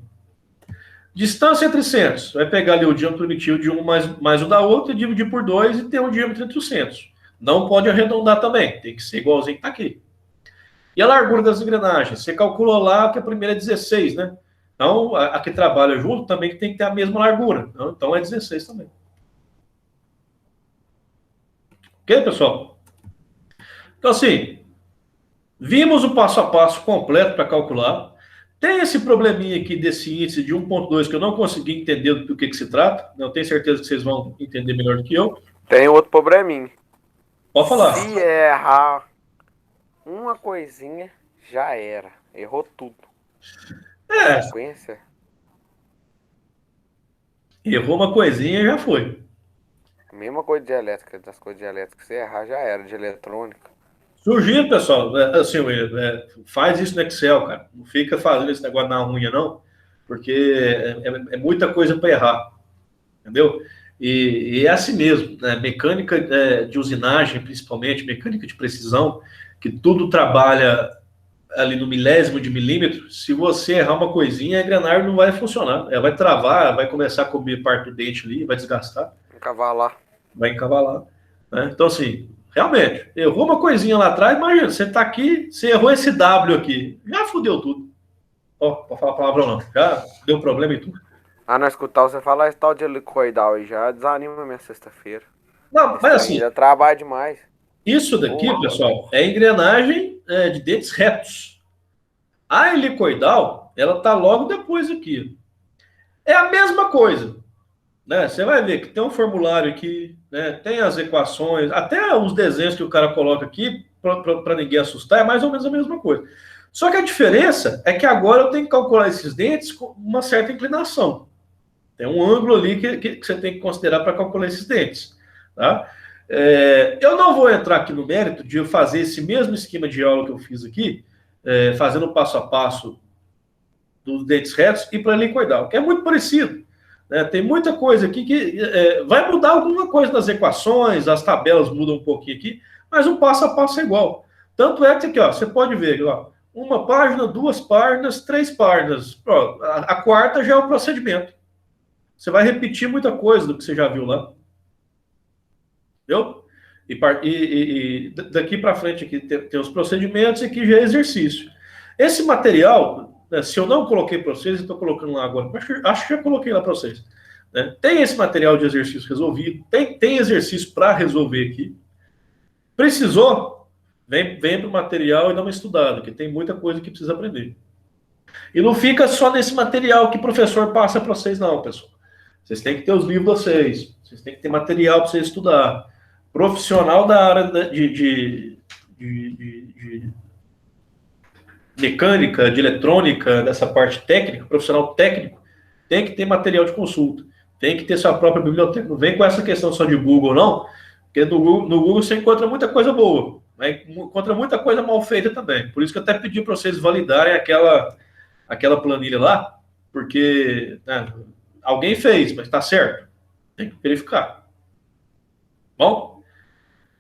Distância entre centros. Vai pegar ali o diâmetro primitivo de um mais o da outra, dividir por 2 e ter um diâmetro entre os centros. Não pode arredondar também. Tem que ser igualzinho que está aqui. E a largura das engrenagens? Você calculou lá que a primeira é 16, né? Então, a que trabalha junto também tem que ter a mesma largura. Então, é 16 também. Ok, pessoal? Então, assim, vimos o passo a passo completo para calcular. Tem esse probleminha aqui desse índice de 1,2 que eu não consegui entender do que se trata. Eu tenho certeza que vocês vão entender melhor do que eu. Tem outro probleminha. Pode falar. Se errar uma coisinha, já era. Errou tudo. Sequência. Errou uma coisinha e já foi. Mesma coisa de elétrica. Das coisas de elétrica, se errar, já era. De eletrônica. Sugiro, pessoal, assim, faz isso no Excel, cara. Não fica fazendo esse negócio na unha, não, porque é muita coisa para errar, entendeu? E é assim mesmo, né? Mecânica de usinagem, principalmente, mecânica de precisão, que tudo trabalha ali no milésimo de milímetro. Se você errar uma coisinha, a engrenagem não vai funcionar. Ela vai travar, vai começar a comer parte do dente ali, vai desgastar. Vai encavalar. Né? Então, assim, realmente, errou uma coisinha lá atrás, imagina, você tá aqui, você errou esse W aqui, já fudeu tudo. Ó, pode falar palavrão não, já deu problema em tudo. Não escutar você falar esse tal de helicoidal e já desanima minha sexta-feira. Não, mas assim, ainda trabalha demais. Isso daqui, pessoal, é engrenagem de dentes retos. A helicoidal, ela tá logo depois aqui. É a mesma coisa. Né? Você vai ver que tem um formulário aqui, né? Tem as equações, até os desenhos que o cara coloca aqui, para ninguém assustar, é mais ou menos a mesma coisa. Só que a diferença é que agora eu tenho que calcular esses dentes com uma certa inclinação. Tem um ângulo ali que você tem que considerar para calcular esses dentes. Tá? Eu não vou entrar aqui no mérito de eu fazer esse mesmo esquema de aula que eu fiz aqui, fazendo o passo a passo dos dentes retos e para helicoidal, que é muito parecido. Né? Tem muita coisa aqui que vai mudar alguma coisa nas equações, as tabelas mudam um pouquinho aqui, mas o passo a passo é igual. Tanto é que aqui, ó, você pode ver, ó, uma página, 2 páginas, 3 páginas. Ó, a quarta já é o procedimento. Você vai repetir muita coisa do que você já viu lá. Entendeu? E daqui para frente aqui tem os procedimentos e aqui já é exercício. Esse material, né, se eu não coloquei para vocês, eu estou colocando lá agora. Acho que já coloquei lá para vocês. Né? Tem esse material de exercício resolvido, tem exercício para resolver aqui. Precisou? Vem para o material e dá uma estudada, que tem muita coisa que precisa aprender. E não fica só nesse material que o professor passa para vocês, não, pessoal. Vocês têm que ter os livros de vocês têm que ter material para vocês estudar. Profissional da área de mecânica, de eletrônica, dessa parte técnica, profissional técnico, tem que ter material de consulta, tem que ter sua própria biblioteca. Não vem com essa questão só de Google, não, porque no Google você encontra muita coisa boa, né? Encontra muita coisa mal feita também. Por isso que eu até pedi para vocês validarem aquela planilha lá, porque né, alguém fez, mas está certo. Tem que verificar. Bom?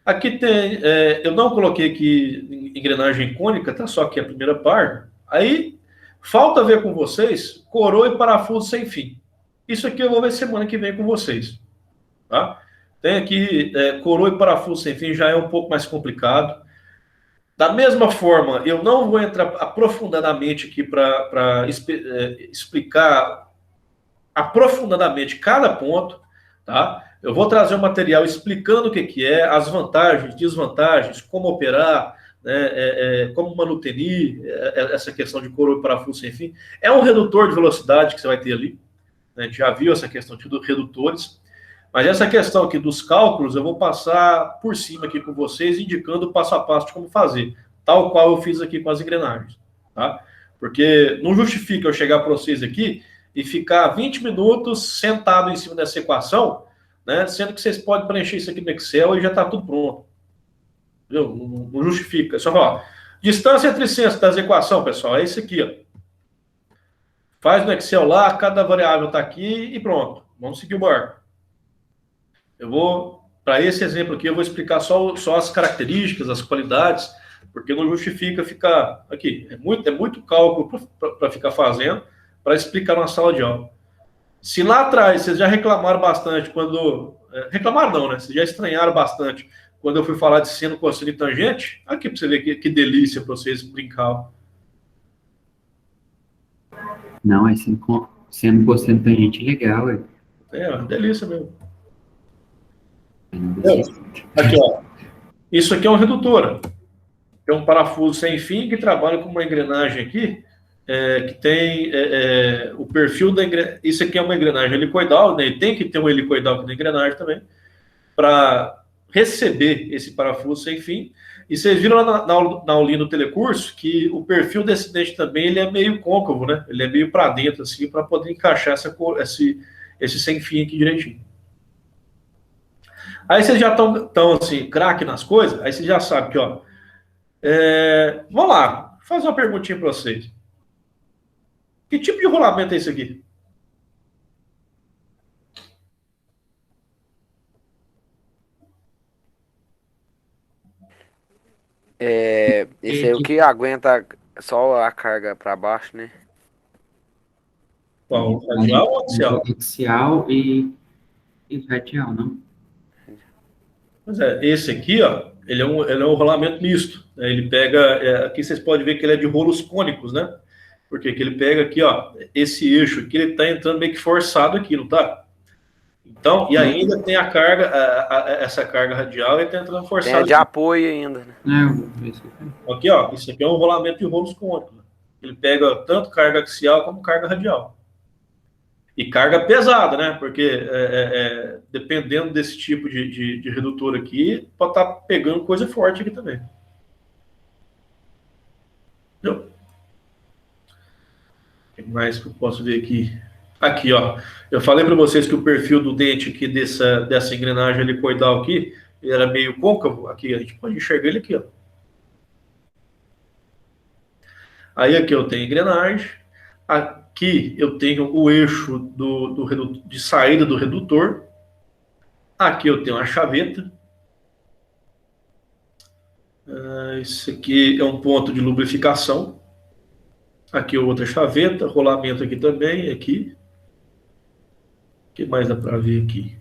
Aqui tem, eu não coloquei aqui engrenagem cônica, tá? Só que a primeira parte. Aí, falta ver com vocês coroa e parafuso sem fim. Isso aqui eu vou ver semana que vem com vocês. Tá? Tem aqui coroa e parafuso sem fim, já é um pouco mais complicado. Da mesma forma, eu não vou entrar aprofundadamente aqui para explicar aprofundadamente cada ponto, tá? Eu vou trazer um material explicando o que é, as vantagens, desvantagens, como operar, né, como manutenir essa questão de coroa e parafuso sem fim. É um redutor de velocidade que você vai ter ali. Né, a gente já viu essa questão de redutores. Mas essa questão aqui dos cálculos, eu vou passar por cima aqui com vocês, indicando passo a passo de como fazer, tal qual eu fiz aqui com as engrenagens. Tá? Porque não justifica eu chegar para vocês aqui e ficar 20 minutos sentado em cima dessa equação, né, sendo que vocês podem preencher isso aqui no Excel e já está tudo pronto. Entendeu? Não justifica. É só falar. Distância entre centros das equações, pessoal, é isso aqui. Ó. Faz no Excel lá, cada variável está aqui e pronto. Vamos seguir o barco. Eu vou, para esse exemplo aqui, eu vou explicar só as características, as qualidades, porque não justifica ficar aqui. É muito cálculo para ficar fazendo, para explicar na sala de aula. Se lá atrás vocês já reclamaram bastante quando... reclamaram não, né? Vocês já estranharam bastante quando eu fui falar de seno, cosseno e tangente. Aqui para você ver que delícia para vocês brincar. Não, é sendo cosseno tangente legal, é. É uma delícia mesmo. Aqui, ó. Isso aqui é um redutor. É um parafuso sem fim que trabalha com uma engrenagem aqui, que tem o perfil da engrenagem. Isso aqui é uma engrenagem helicoidal, né? E tem que ter um helicoidal aqui na engrenagem também, para receber esse parafuso sem fim. E vocês viram lá na aulinha do telecurso que o perfil desse também ele é meio côncavo, né? Ele é meio para dentro, assim, para poder encaixar esse sem fim aqui direitinho. Aí vocês já estão assim, craque nas coisas, aí vocês já sabem que, ó. Vamos lá, vou fazer uma perguntinha para vocês. Que tipo de rolamento é esse aqui? Esse é o que aguenta só a carga para baixo, né? Qual? Radial ou axial? Axial e radial, não? Pois é, esse aqui, ó, ele é um rolamento misto. Né? Ele pega, aqui vocês podem ver que ele é de rolos cônicos, né? Porque que ele pega aqui, ó, esse eixo aqui, ele tá entrando meio que forçado aqui, não tá? Então, e ainda tem a carga, essa carga radial, ele tá entrando forçado. Tem a de apoio ainda, né? Aqui, ó, isso aqui é um rolamento de rolos cônicos. Né? Ele pega tanto carga axial como carga radial. E carga pesada, né? Porque dependendo desse tipo de redutor aqui, pode estar pegando coisa forte aqui também. Entendeu? que mais que eu posso ver aqui? Aqui, ó. Eu falei para vocês que o perfil do dente aqui dessa engrenagem helicoidal aqui, ele era meio côncavo. Aqui, a gente pode enxergar ele aqui, ó. Aí aqui eu tenho a engrenagem. Aqui eu tenho o eixo de saída do redutor. Aqui eu tenho a chaveta. Isso aqui é um ponto de lubrificação. Aqui outra chaveta, rolamento aqui também, aqui. O que mais dá para ver aqui?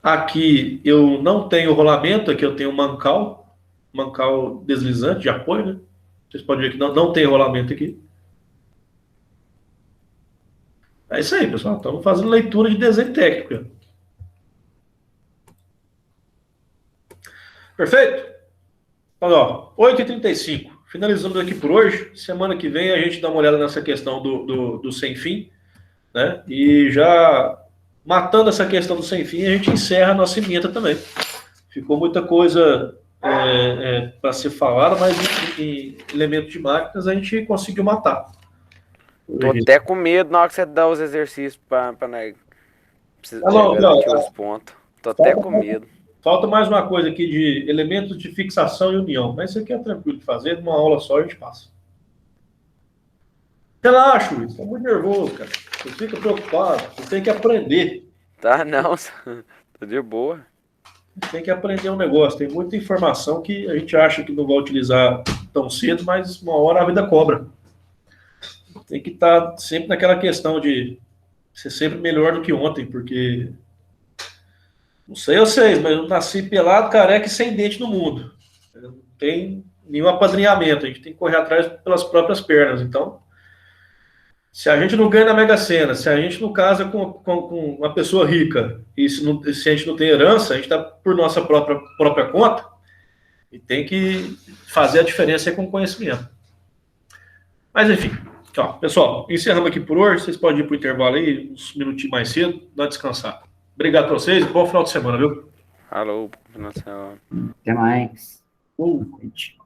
Aqui eu não tenho rolamento, aqui eu tenho mancal deslizante de apoio, né? Vocês podem ver que não tem rolamento aqui. É isso aí, pessoal. Estamos fazendo leitura de desenho técnico. Perfeito? Então, ó, 8h35. Finalizamos aqui por hoje. Semana que vem a gente dá uma olhada nessa questão do sem fim, né? E já matando essa questão do sem fim, a gente encerra a nossa emenda também. Ficou muita coisa para ser falada, mas em elementos de máquinas a gente conseguiu matar. Tô até com medo na hora que você dá os exercícios para não, os pontos. Tô até com medo. Falta mais uma coisa aqui de elementos de fixação e união. Mas isso aqui é tranquilo de fazer, numa aula só a gente passa. Relaxa, Luiz. Tá muito nervoso, cara. Você fica preocupado. Você tem que aprender. Tá, não. Tô de boa. Você tem que aprender um negócio. Tem muita informação que a gente acha que não vai utilizar tão cedo, mas uma hora a vida cobra. Tem que estar sempre naquela questão de ser sempre melhor do que ontem, porque... Não sei vocês, mas eu nasci pelado, careca e sem dente no mundo. Não tem nenhum apadrinhamento, a gente tem que correr atrás pelas próprias pernas. Então, se a gente não ganha na Mega Sena, se a gente não casa com uma pessoa rica, e se a gente não tem herança, a gente está por nossa própria conta, e tem que fazer a diferença com conhecimento. Mas, enfim, ó, pessoal, encerramos aqui por hoje. Vocês podem ir para o intervalo aí, uns minutinhos mais cedo, dar uma descansada. Obrigado para vocês e bom final de semana, viu? Falou, final de semana. Até mais. Uh. Boa noite.